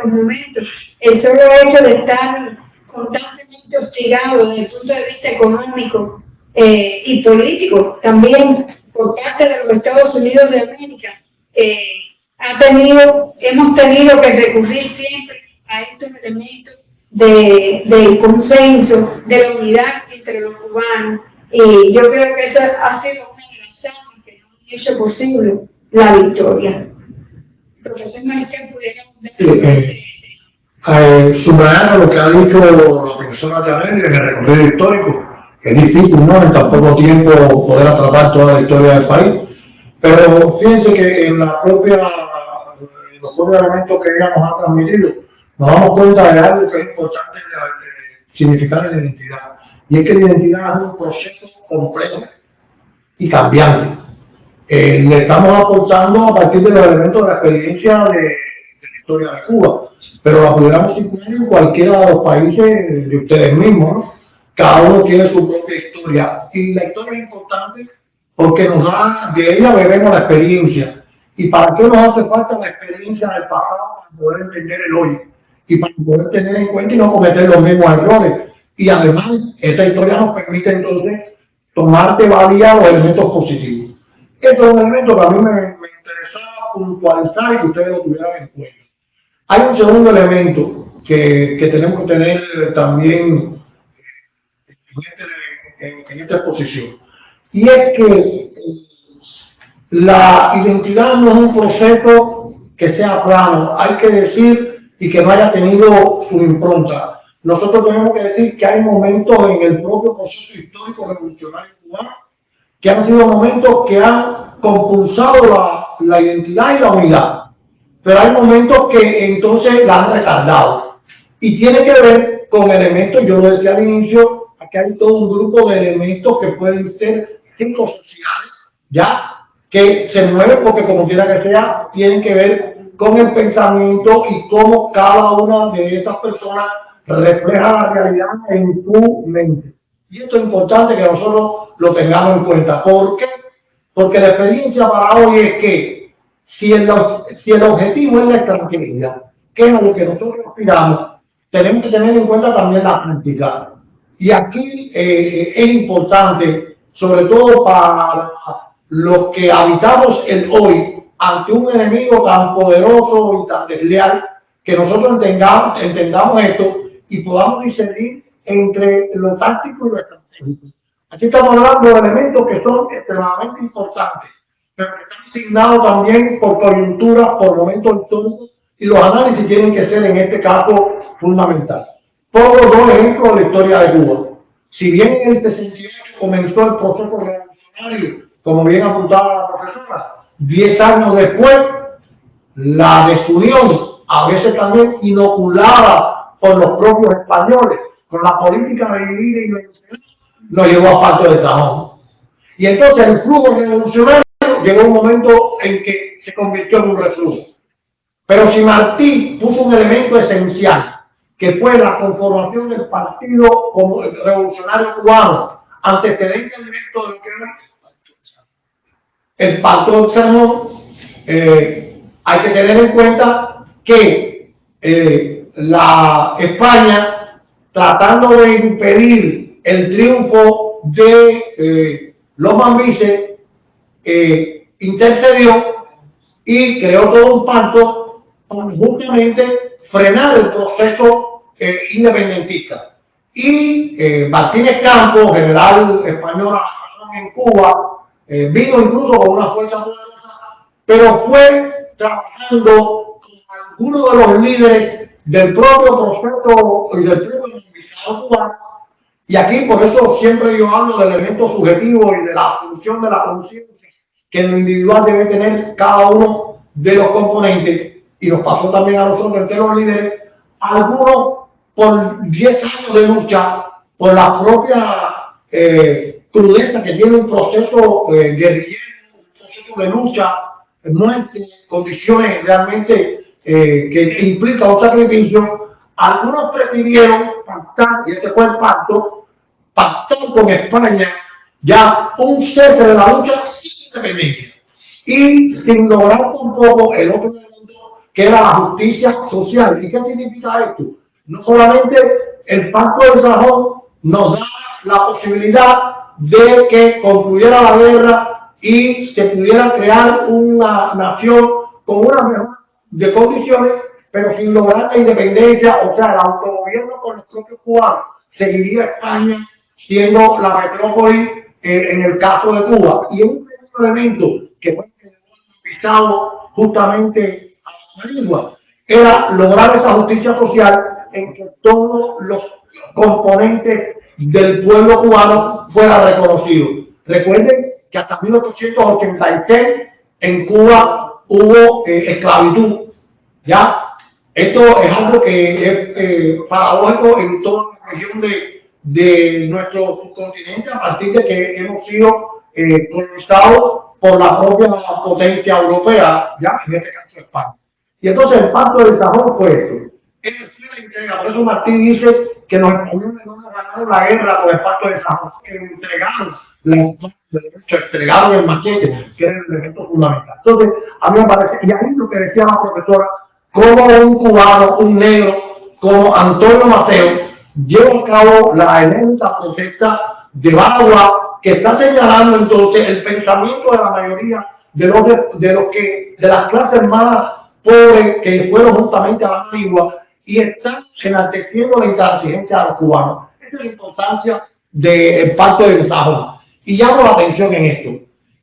los momentos. El solo hecho de estar constantemente hostigado desde el punto de vista económico y político, también por parte de los Estados Unidos de América, hemos tenido que recurrir siempre a estos elementos del consenso, de la unidad entre los cubanos, y yo creo que eso ha sido una de las armas que nos han hecho posible la victoria. Profesor Mariscal, ¿pudiera subrayando lo que ha dicho la profesora Yaneli en el recorrido histórico? Es difícil, ¿no?, en tan poco tiempo poder atrapar toda la historia del país, pero fíjense que en los propios elementos que ella nos ha transmitido, nos damos cuenta de algo que es importante significar la identidad, y es que la identidad es un proceso complejo y cambiante. Le estamos aportando a partir de los elementos de la experiencia de la historia de Cuba, pero la pudiéramos situar en cualquiera de los países de ustedes mismos, ¿no? Cada uno tiene su propia historia, y la historia es importante porque nos da, de ella bebemos la experiencia. ¿Y para qué nos hace falta la experiencia del pasado? Para poder entender el hoy y para poder tener en cuenta y no cometer los mismos errores. Y además, esa historia nos permite entonces tomar de valía los elementos positivos. Estos es un elemento que a mí me interesaba puntualizar y que ustedes lo tuvieran en cuenta. Hay un segundo elemento que tenemos que tener también en esta exposición, y es que la identidad no es un proceso que sea plano, hay que decir y que no haya tenido su impronta. Nosotros tenemos que decir que hay momentos en el propio proceso histórico revolucionario cubano que han sido momentos que han compulsado la identidad y la unidad, pero hay momentos que entonces la han retardado y tiene que ver con elementos, yo lo decía al inicio, aquí hay todo un grupo de elementos que pueden ser psicosociales, ya, que se mueven porque como quiera que sea, tienen que ver con el pensamiento y cómo cada una de esas personas refleja la realidad en su mente. Y esto es importante que nosotros lo tengamos en cuenta. ¿Por qué? Porque la experiencia para hoy es que si el objetivo es la estrategia, que es a lo que nosotros aspiramos, tenemos que tener en cuenta también la práctica. Y aquí es importante, sobre todo para los que habitamos el hoy, ante un enemigo tan poderoso y tan desleal, que nosotros entendamos esto y podamos discernir entre lo táctico y lo estratégico. Aquí estamos hablando de elementos que son extremadamente importantes, pero que están asignados también por coyunturas, por momentos históricos, y los análisis tienen que ser en este caso fundamental. Pongo dos ejemplos de la historia de Cuba. Si bien en el 68 comenzó el proceso revolucionario, como bien apuntaba la profesora, 10 años después, la desunión, a veces también inoculada por los propios españoles, con la política de dividir y vencer, nos llevó a Pacto de Sajón. Y entonces el flujo revolucionario llegó un momento en que se convirtió en un reflujo. Pero si Martí puso un elemento esencial, que fue la conformación del Partido Revolucionario Cubano, antecedente directo de lo que era el Pacto de Sajón, hay que tener en cuenta que la España, tratando de impedir el triunfo de los mambises, intercedió y creó todo un pacto para justamente frenar el proceso independentista. Y Martínez Campos, general español en Cuba, vino incluso con una fuerza poderosa, pero fue trabajando con algunos de los líderes del propio proceso y del propio movilizado cubano. Y aquí, por eso siempre yo hablo del elemento subjetivo y de la función de la conciencia que en lo individual debe tener cada uno de los componentes, y nos pasó también a nosotros entre los líderes, algunos por 10 años de lucha, por la propia crudeza que tiene un proceso guerrillero, un proceso de lucha, muerte, condiciones realmente que implica un sacrificio. Algunos prefirieron pactar, y ese fue el pacto, pactar con España ya un cese de la lucha sin independencia y sin lograr tampoco el otro elemento que era la justicia social. ¿Y qué significa esto? No solamente el Pacto de Sajón nos da la posibilidad de que concluyera la guerra y se pudiera crear una nación con una mejor de condiciones, pero sin lograr la independencia, o sea, el autogobierno por los propios cubanos. Seguiría España siendo la metrópoli en el caso de Cuba. Y un elemento que fue pisado justamente a la lengua era lograr esa justicia social en que todos los componentes del pueblo cubano fueran reconocidos. Recuerden que hasta 1886 en Cuba hubo esclavitud. ¿Ya? Esto es algo que es paradójico en toda la región de nuestro subcontinente, a partir de que hemos sido colonizados por la propia potencia europea, ya en este caso España. Y entonces el Pacto de Sajón fue esto. Él fue la entrega, por eso Martín dice que los españoles no nos ganaron la guerra con el Pacto de Sajón, que entregaron el machete, que era el elemento fundamental. Entonces, a mí me parece, y a mí lo que decía la profesora, como un cubano, un negro, como Antonio Mateo, lleva a cabo la enésima protesta de Bagua, que está señalando entonces el pensamiento de la mayoría de las clases más pobres que fueron justamente a la Manigua y están enalteciendo la intransigencia de los cubanos. Esa es la importancia del Pacto de Sajón. Y llamo la atención en esto,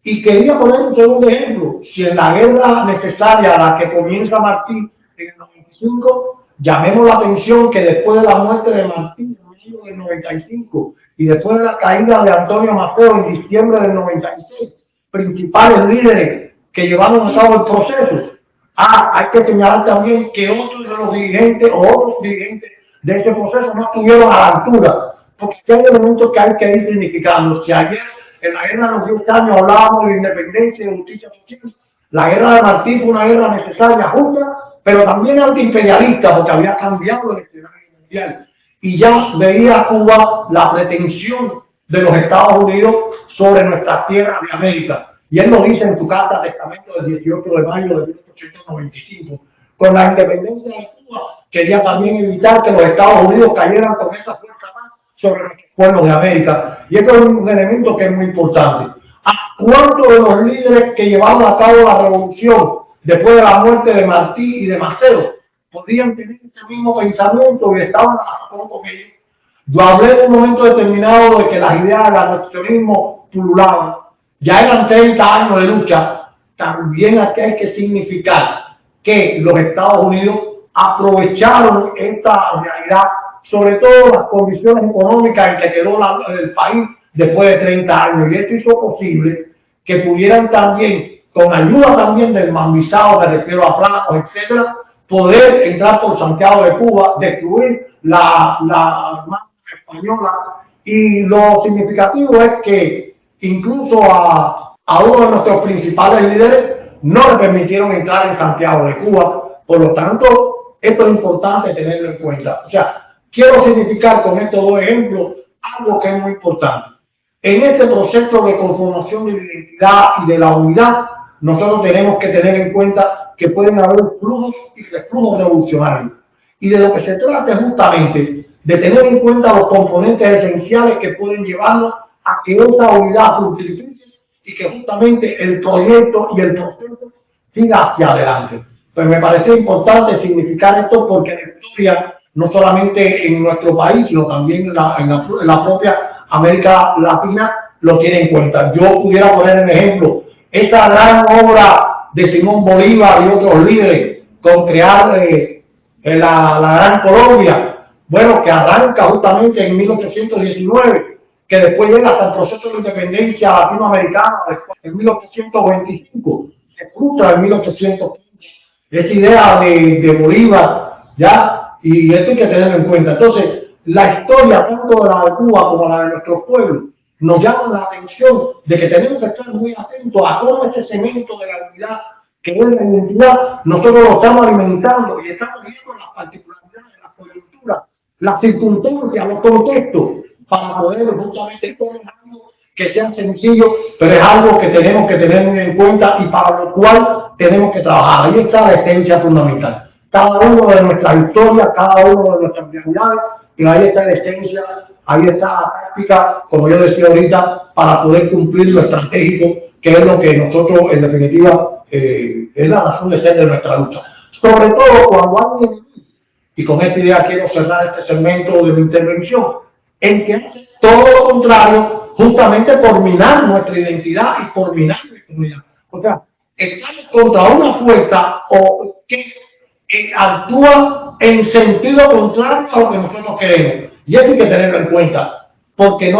Y quería poner un segundo ejemplo. Si en la guerra necesaria, la que comienza Martí en el 95, llamemos la atención que después de la muerte de Martí en mayo del 95 y después de la caída de Antonio Maceo en diciembre del 96, principales líderes que llevaron a cabo el proceso, hay que señalar también que otros de los dirigentes o otros dirigentes de este proceso no estuvieron a la altura, porque hay elementos que hay que ir significando. Si ayer en la guerra de los 10 años hablábamos de independencia y de justicia social, la guerra de Martí fue una guerra necesaria, justa, pero también antiimperialista, porque había cambiado el escenario mundial. Y ya veía Cuba la pretensión de los Estados Unidos sobre nuestras tierras de América. Y él lo dice en su carta de testamento del 18 de mayo de 1895. Con la independencia de Cuba, quería también evitar que los Estados Unidos cayeran con esa fuerza más sobre nuestros pueblos de América. Y esto es un elemento que es muy importante. ¿A cuántos de los líderes que llevaron a cabo la revolución después de la muerte de Martí y de Maceo podían tener este mismo pensamiento y estaban a la razón con ellos? Yo hablé en un momento determinado de que las ideas del anexionismo pululaban. Ya eran 30 años de lucha. También aquí hay que significar que los Estados Unidos aprovecharon esta realidad, sobre todo las condiciones económicas en que quedó el país después de 30 años. Y esto hizo posible que pudieran también, con ayuda también del mambisado, me refiero a planos, etcétera, poder entrar por Santiago de Cuba, destruir la Armada española. Y lo significativo es que incluso a uno de nuestros principales líderes no le permitieron entrar en Santiago de Cuba. Por lo tanto, esto es importante tenerlo en cuenta. O sea, quiero significar con estos dos ejemplos algo que es muy importante. En este proceso de conformación de la identidad y de la unidad, nosotros tenemos que tener en cuenta que pueden haber flujos y reflujos revolucionarios. Y de lo que se trata es justamente de tener en cuenta los componentes esenciales que pueden llevarnos a que esa unidad fructifique y que justamente el proyecto y el proceso siga hacia adelante. Pues me parece importante significar esto porque la historia, no solamente en nuestro país, sino también en la propia América Latina, lo tiene en cuenta. Yo pudiera poner en ejemplo esa gran obra de Simón Bolívar y otros líderes con crear la Gran Colombia, bueno, que arranca justamente en 1819, que después llega hasta el proceso de independencia latinoamericana en 1825, se frustra en 1830, esa idea de Bolívar, ¿ya? Y esto hay que tenerlo en cuenta. Entonces, la historia, tanto de la de Cuba como la de nuestros pueblos, nos llama la atención de que tenemos que estar muy atentos a cómo ese cemento de la unidad, que es la identidad, nosotros lo estamos alimentando y estamos viendo las particularidades de la coyuntura, las circunstancias, los contextos, para poder justamente esto es algo que sea sencillo, pero es algo que tenemos que tener muy en cuenta y para lo cual tenemos que trabajar. Ahí está la esencia fundamental. Cada uno de nuestras historias, cada uno de nuestras realidades, pero ahí está la esencia, ahí está la táctica, como yo decía ahorita, para poder cumplir lo estratégico, que es lo que nosotros, en definitiva, es la razón de ser de nuestra lucha. Sobre todo cuando hay un enemigo, y con esta idea quiero cerrar este segmento de mi intervención, en que hace todo lo contrario, justamente por minar nuestra identidad y por minar nuestra comunidad. O sea, estamos contra una fuerza que actúa en sentido contrario a lo que nosotros queremos. Y eso hay que tenerlo en cuenta, porque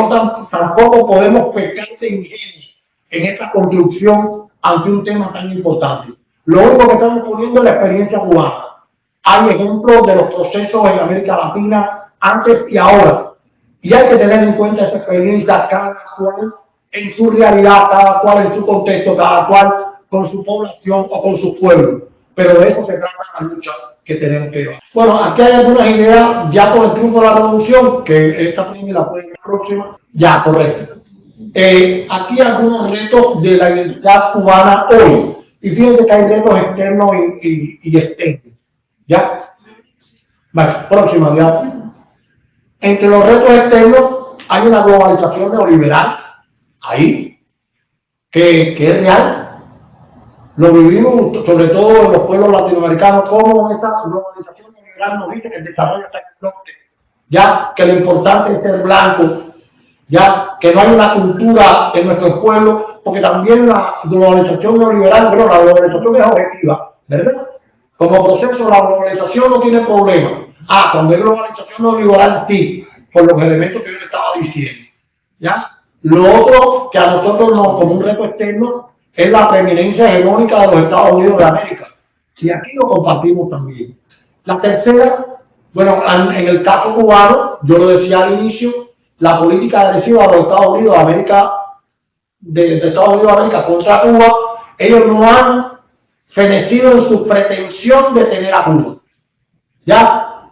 tampoco podemos pecar de ingenuos en esta construcción ante un tema tan importante. Lo único que estamos poniendo es la experiencia cubana. Hay ejemplos de los procesos en América Latina antes y ahora. Y hay que tener en cuenta esa experiencia, cada cual en su realidad, cada cual en su contexto, cada cual con su población o con su pueblo. Pero de eso se trata la lucha que tenemos que llevar. Bueno, aquí hay algunas ideas ya con el triunfo de la revolución, que esta primera la pueden ver próxima. Ya, correcto. Aquí hay algunos retos de la identidad cubana hoy. Y fíjense que hay retos externos y externos. ¿Ya? Vale, próxima, ya. Entre los retos externos hay una globalización neoliberal, ahí, que es real. Lo vivimos sobre todo en los pueblos latinoamericanos, como esa globalización neoliberal nos dice que el desarrollo está en el norte, ya que lo importante es ser blanco, ya que no hay una cultura en nuestros pueblos porque también la globalización neoliberal, bueno, la globalización es objetiva, ¿verdad? Como proceso, la globalización no tiene problema. Cuando hay globalización neoliberal, sí, por los elementos que yo le estaba diciendo, ¿ya? Lo otro que a nosotros nos, como un reto externo, es la preeminencia hegemónica de los Estados Unidos de América. Y aquí lo compartimos también. La tercera, bueno, en el caso cubano, yo lo decía al inicio, la política agresiva de los Estados Unidos de América, de Estados Unidos de América contra Cuba, ellos no han fenecido en su pretensión de tener a Cuba. ¿Ya?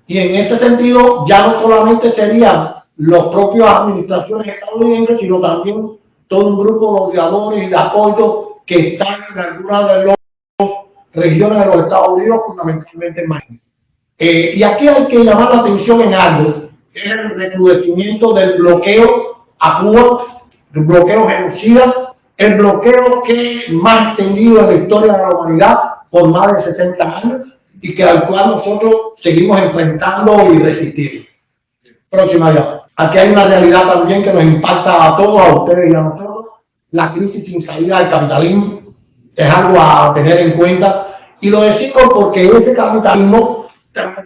Y en ese sentido, ya no solamente serían los propios administraciones estadounidenses, sino también todo un grupo de odiadores y de apoyos que están en algunas de las regiones de los Estados Unidos, fundamentalmente en Miami. Y aquí hay que llamar la atención en algo, es el recrudecimiento del bloqueo a Cuba, el bloqueo genocida, el bloqueo que más extendido en la historia de la humanidad por más de 60 años y que al cual nosotros seguimos enfrentando y resistiendo. Próxima ya. Aquí hay una realidad también que nos impacta a todos, a ustedes y a nosotros. La crisis sin salida del capitalismo es algo a tener en cuenta. Y lo decimos porque ese capitalismo trata a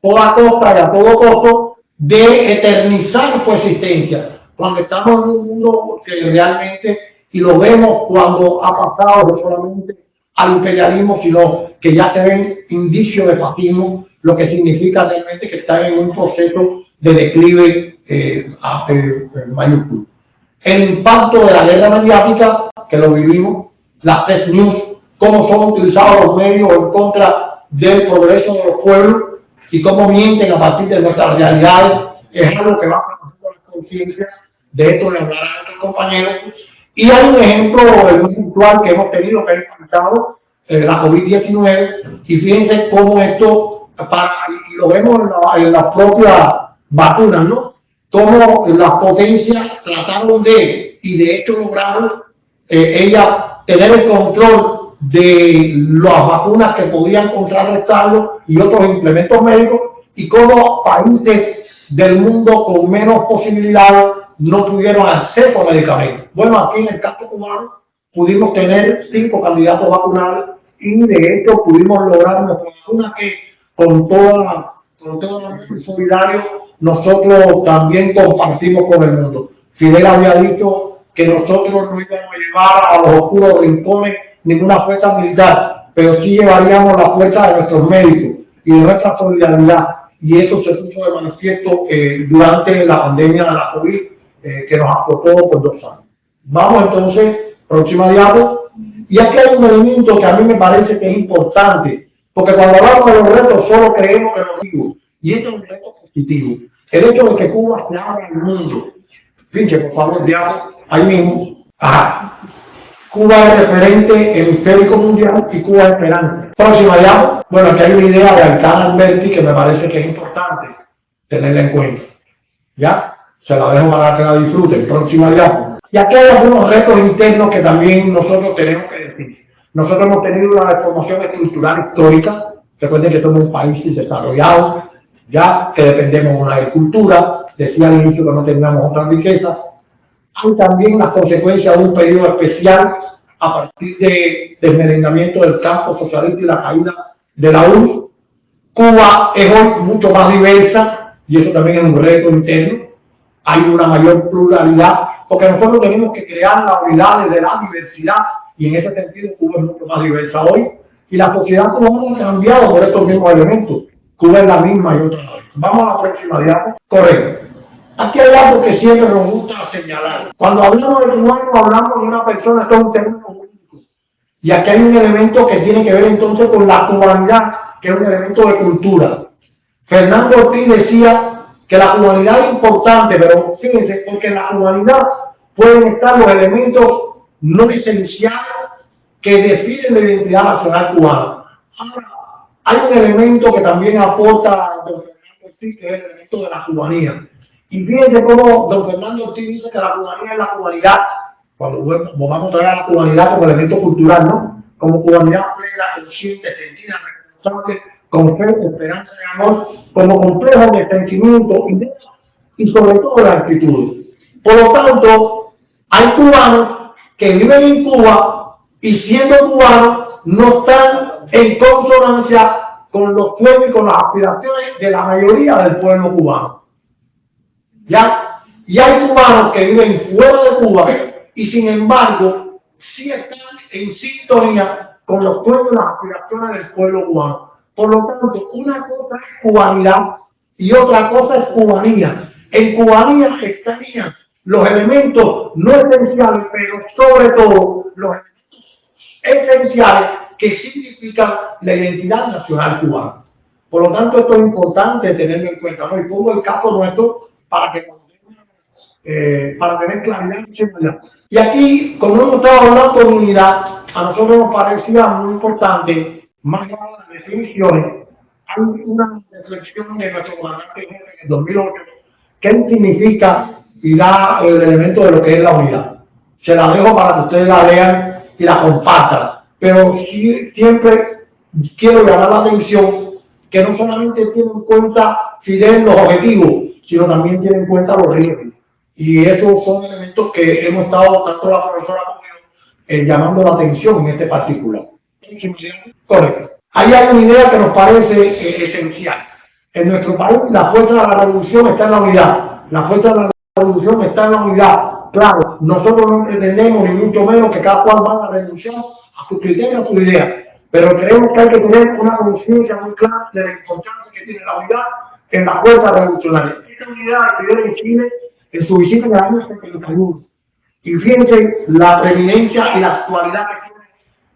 toda costa y a todo costo de eternizar su existencia. Cuando estamos en un mundo que realmente, y lo vemos cuando ha pasado no solamente al imperialismo, sino que ya se ven indicios de fascismo, lo que significa realmente que están en un proceso de declive mayúsculo. El impacto de la guerra mediática, que lo vivimos, las fake news, cómo son utilizados los medios en contra del progreso de los pueblos y cómo mienten a partir de nuestras realidades, es algo que va cambiando la conciencia. De esto le hablarán otros compañeros. Y hay un ejemplo muy puntual que hemos tenido, que ha impactado la COVID-19, y fíjense cómo esto, y lo vemos en las propias vacunas, ¿no? Cómo las potencias trataron y de hecho lograron ellas tener el control de las vacunas que podían contrarrestarlo y otros implementos médicos, y cómo países del mundo con menos posibilidades no tuvieron acceso a medicamentos. Bueno, aquí en el caso cubano pudimos tener 5 candidatos vacunables y de hecho pudimos lograr nuestra vacuna que con todo el solidario nosotros también compartimos con el mundo. Fidel había dicho que nosotros no íbamos a llevar a los oscuros rincones ninguna fuerza militar, pero sí llevaríamos la fuerza de nuestros médicos y de nuestra solidaridad, y eso se puso de manifiesto durante la pandemia de la COVID, que nos azotó por 2 años. Vamos entonces, próxima diapo. Y aquí hay un elemento que a mí me parece que es importante, porque cuando hablamos de los retos solo creemos que los digo, y esto es un reto positivo. El hecho de que Cuba se abra al mundo. Pinche, por favor, diapo, ahí mismo. Ajá. Cuba es referente hemisférico mundial y Cuba es esperanza. Próxima diapo. Bueno, aquí hay una idea de Altana Alberti que me parece que es importante tenerla en cuenta. ¿Ya? Se la dejo para que la disfruten. Próxima diapo. Y aquí hay algunos retos internos que también nosotros tenemos que decir. Nosotros hemos tenido una deformación estructural histórica. Recuerden que somos un país desarrollado, ya que dependemos de una agricultura. Decía al inicio que no teníamos otra riqueza. Hay también las consecuencias de un periodo especial a partir del merengamiento del campo socialista y la caída de la URSS. Cuba es hoy mucho más diversa y eso también es un reto interno. Hay una mayor pluralidad, porque nosotros tenemos que crear la unidad de la diversidad, y en ese sentido Cuba es mucho más diversa hoy, y la sociedad cubana ha cambiado por estos mismos elementos. Cuba es la misma y otra vez. Vamos a la próxima diapo. Correcto. Aquí hay algo que siempre nos gusta señalar. Cuando hablamos de cubano, hablamos de una persona, esto es un término jurídico. Y aquí hay un elemento que tiene que ver entonces con la cubanidad, que es un elemento de cultura. Fernando Ortiz decía que la cubanidad es importante, pero fíjense, porque en la cubanidad pueden estar los elementos no esenciales que definen la identidad nacional cubana. Ahora, hay un elemento que también aporta don Fernando Ortiz, que es el elemento de la cubanía. Y fíjense cómo don Fernando Ortiz dice que la cubanía es la cubanidad, cuando vamos a traer a la cubanidad como elemento cultural, ¿no? Como cubanidad plena, consciente, sentida, responsable, con fe, esperanza y amor, como complejo de sentimiento y sobre todo de actitud. Por lo tanto, hay cubanos que viven en Cuba y siendo cubanos no están en consonancia con los sueños y con las aspiraciones de la mayoría del pueblo cubano. ¿Ya? Y hay cubanos que viven fuera de Cuba y sin embargo sí están en sintonía con los sueños y las aspiraciones del pueblo cubano. Por lo tanto, una cosa es cubanidad y otra cosa es cubanía. En cubanía estarían los elementos no esenciales, pero sobre todo los elementos esenciales que significan la identidad nacional cubana. Por lo tanto, esto es importante tenerlo en cuenta, ¿no? Y pongo el caso nuestro para tener claridad. Y aquí, como hemos estado hablando de unidad, a nosotros nos parecía muy importante, más allá de las definiciones, hay una reflexión de nuestro comandante jefe en el 2008, qué significa y da el elemento de lo que es la unidad. Se la dejo para que ustedes la lean y la compartan. Pero sí, siempre quiero llamar la atención que no solamente tiene en cuenta Fidel los objetivos, sino también tiene en cuenta los riesgos. Y esos son elementos que hemos estado, tanto la profesora como yo, llamando la atención en este particular. Correcto. Ahí hay una idea que nos parece esencial. En nuestro país, la fuerza de la revolución está en la unidad. La fuerza de la revolución está en la unidad. Claro, nosotros no pretendemos, ni mucho menos, que cada cual vaya a renunciar a sus criterios, a sus ideas. Pero creemos que hay que tener una conciencia muy clara de la importancia que tiene la unidad en la fuerza revolucionaria. Esta unidad de Fidel en Chile, en su visita en el año 71. Y fíjense la preeminencia y la actualidad que tiene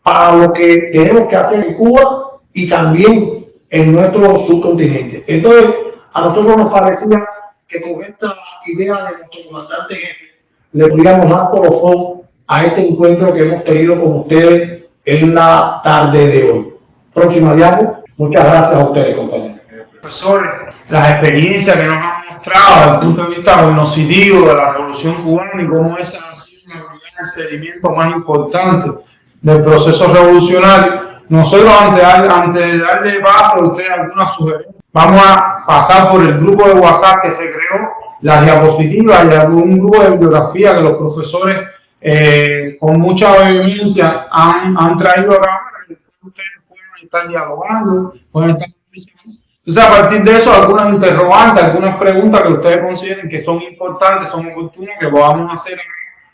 para lo que tenemos que hacer en Cuba y también en nuestro subcontinente. Entonces, a nosotros nos parecía que con esta idea de nuestro comandante jefe le pudiéramos dar colofón a este encuentro que hemos tenido con ustedes en la tarde de hoy. Próxima diapo. Muchas gracias a ustedes, compañeros. Profesores, las experiencias que nos han mostrado desde el punto de vista cognitivo de la Revolución Cubana y cómo esa ha sido el seguimiento más importante del proceso revolucionario. Nosotros, antes de darle paso a ustedes algunas sugerencias, vamos a pasar por el grupo de WhatsApp que se creó, las diapositivas y algún grupo de bibliografía que los profesores con mucha vehemencia han traído acá para que ustedes puedan estar dialogando, puedan estar conversando. Entonces, a partir de eso, algunas interrogantes, algunas preguntas que ustedes consideren que son importantes, son oportunas, que podamos hacer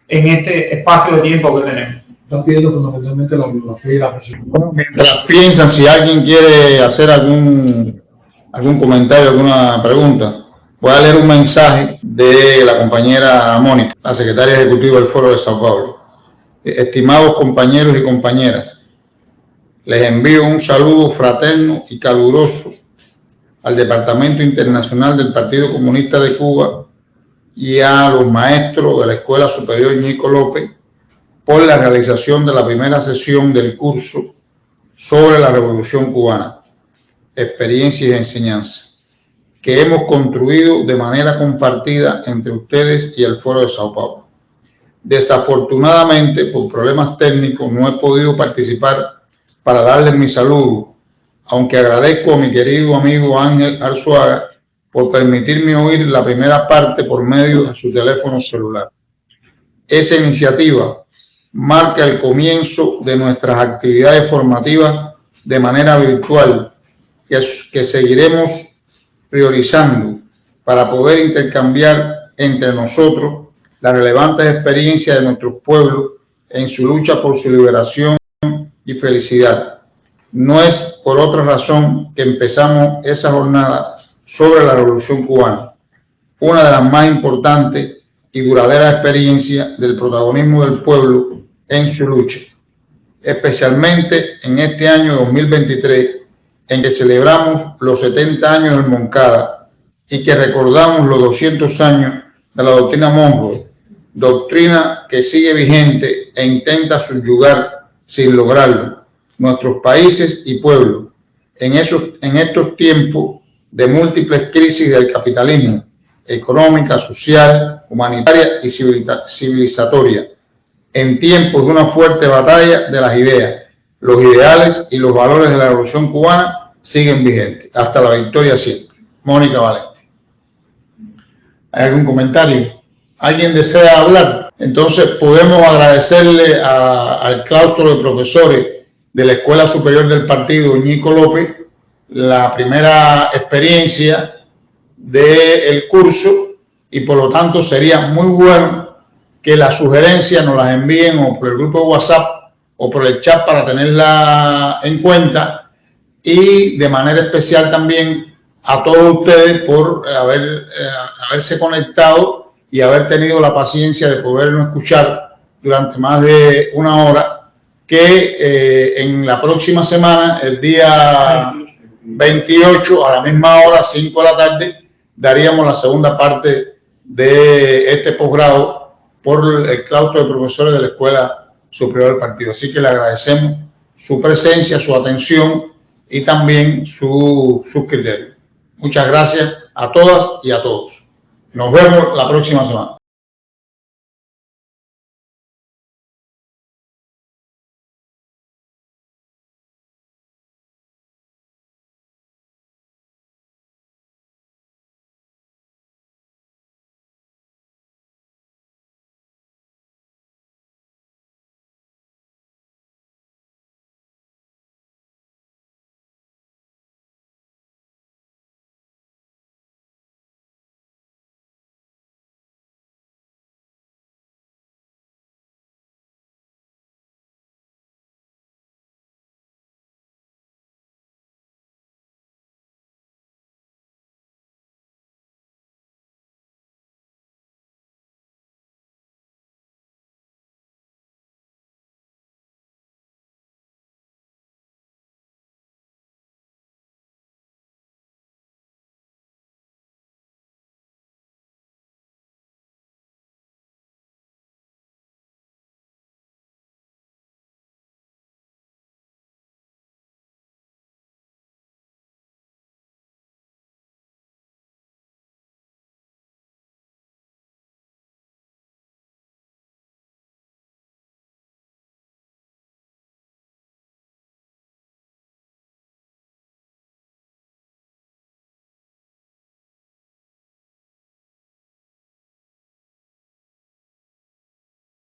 en este espacio de tiempo que tenemos. Están pidiendo fundamentalmente la bibliografía y la presentación. Mientras piensan, si alguien quiere hacer algún comentario, alguna pregunta, voy a leer un mensaje de la compañera Mónica, la secretaria ejecutiva del Foro de Sao Paulo. Estimados compañeros y compañeras, les envío un saludo fraterno y caluroso al Departamento Internacional del Partido Comunista de Cuba y a los maestros de la Escuela Superior Ñico López por la realización de la primera sesión del curso sobre la Revolución Cubana, experiencia y enseñanza, que hemos construido de manera compartida entre ustedes y el Foro de Sao Paulo. Desafortunadamente, por problemas técnicos, no he podido participar para darles mi saludo, aunque agradezco a mi querido amigo Ángel Arzuaga por permitirme oír la primera parte por medio de su teléfono celular. Esa iniciativa marca el comienzo de nuestras actividades formativas de manera virtual, que seguiremos priorizando para poder intercambiar entre nosotros las relevantes experiencias de nuestros pueblos en su lucha por su liberación y felicidad. No es por otra razón que empezamos esa jornada sobre la Revolución Cubana, una de las más importantes y duraderas experiencias del protagonismo del pueblo en su lucha, especialmente en este año 2023, en que celebramos los 70 años del Moncada y que recordamos los 200 años de la doctrina Monroe, doctrina que sigue vigente e intenta subyugar sin lograrlo nuestros países y pueblos en estos tiempos de múltiples crisis del capitalismo, económica, social, humanitaria y civilizatoria, en tiempos de una fuerte batalla de las ideas. Los ideales y los valores de la Revolución Cubana siguen vigentes hasta la victoria siempre. Mónica Valente. ¿Hay algún comentario? ¿Alguien desea hablar? Entonces podemos agradecerle al claustro de profesores de la Escuela Superior del Partido Ñico López la primera experiencia del curso, y por lo tanto sería muy bueno que las sugerencias nos las envíen o por el grupo de WhatsApp o por el chat para tenerla en cuenta, y de manera especial también a todos ustedes por haberse conectado y haber tenido la paciencia de podernos escuchar durante más de una hora, que en la próxima semana, el día 28 a la misma hora, 5 de la tarde, daríamos la segunda parte de este posgrado por el claustro de profesores de la Escuela Superior del Partido. Así que le agradecemos su presencia, su atención y también sus criterios. Muchas gracias a todas y a todos. Nos vemos la próxima semana.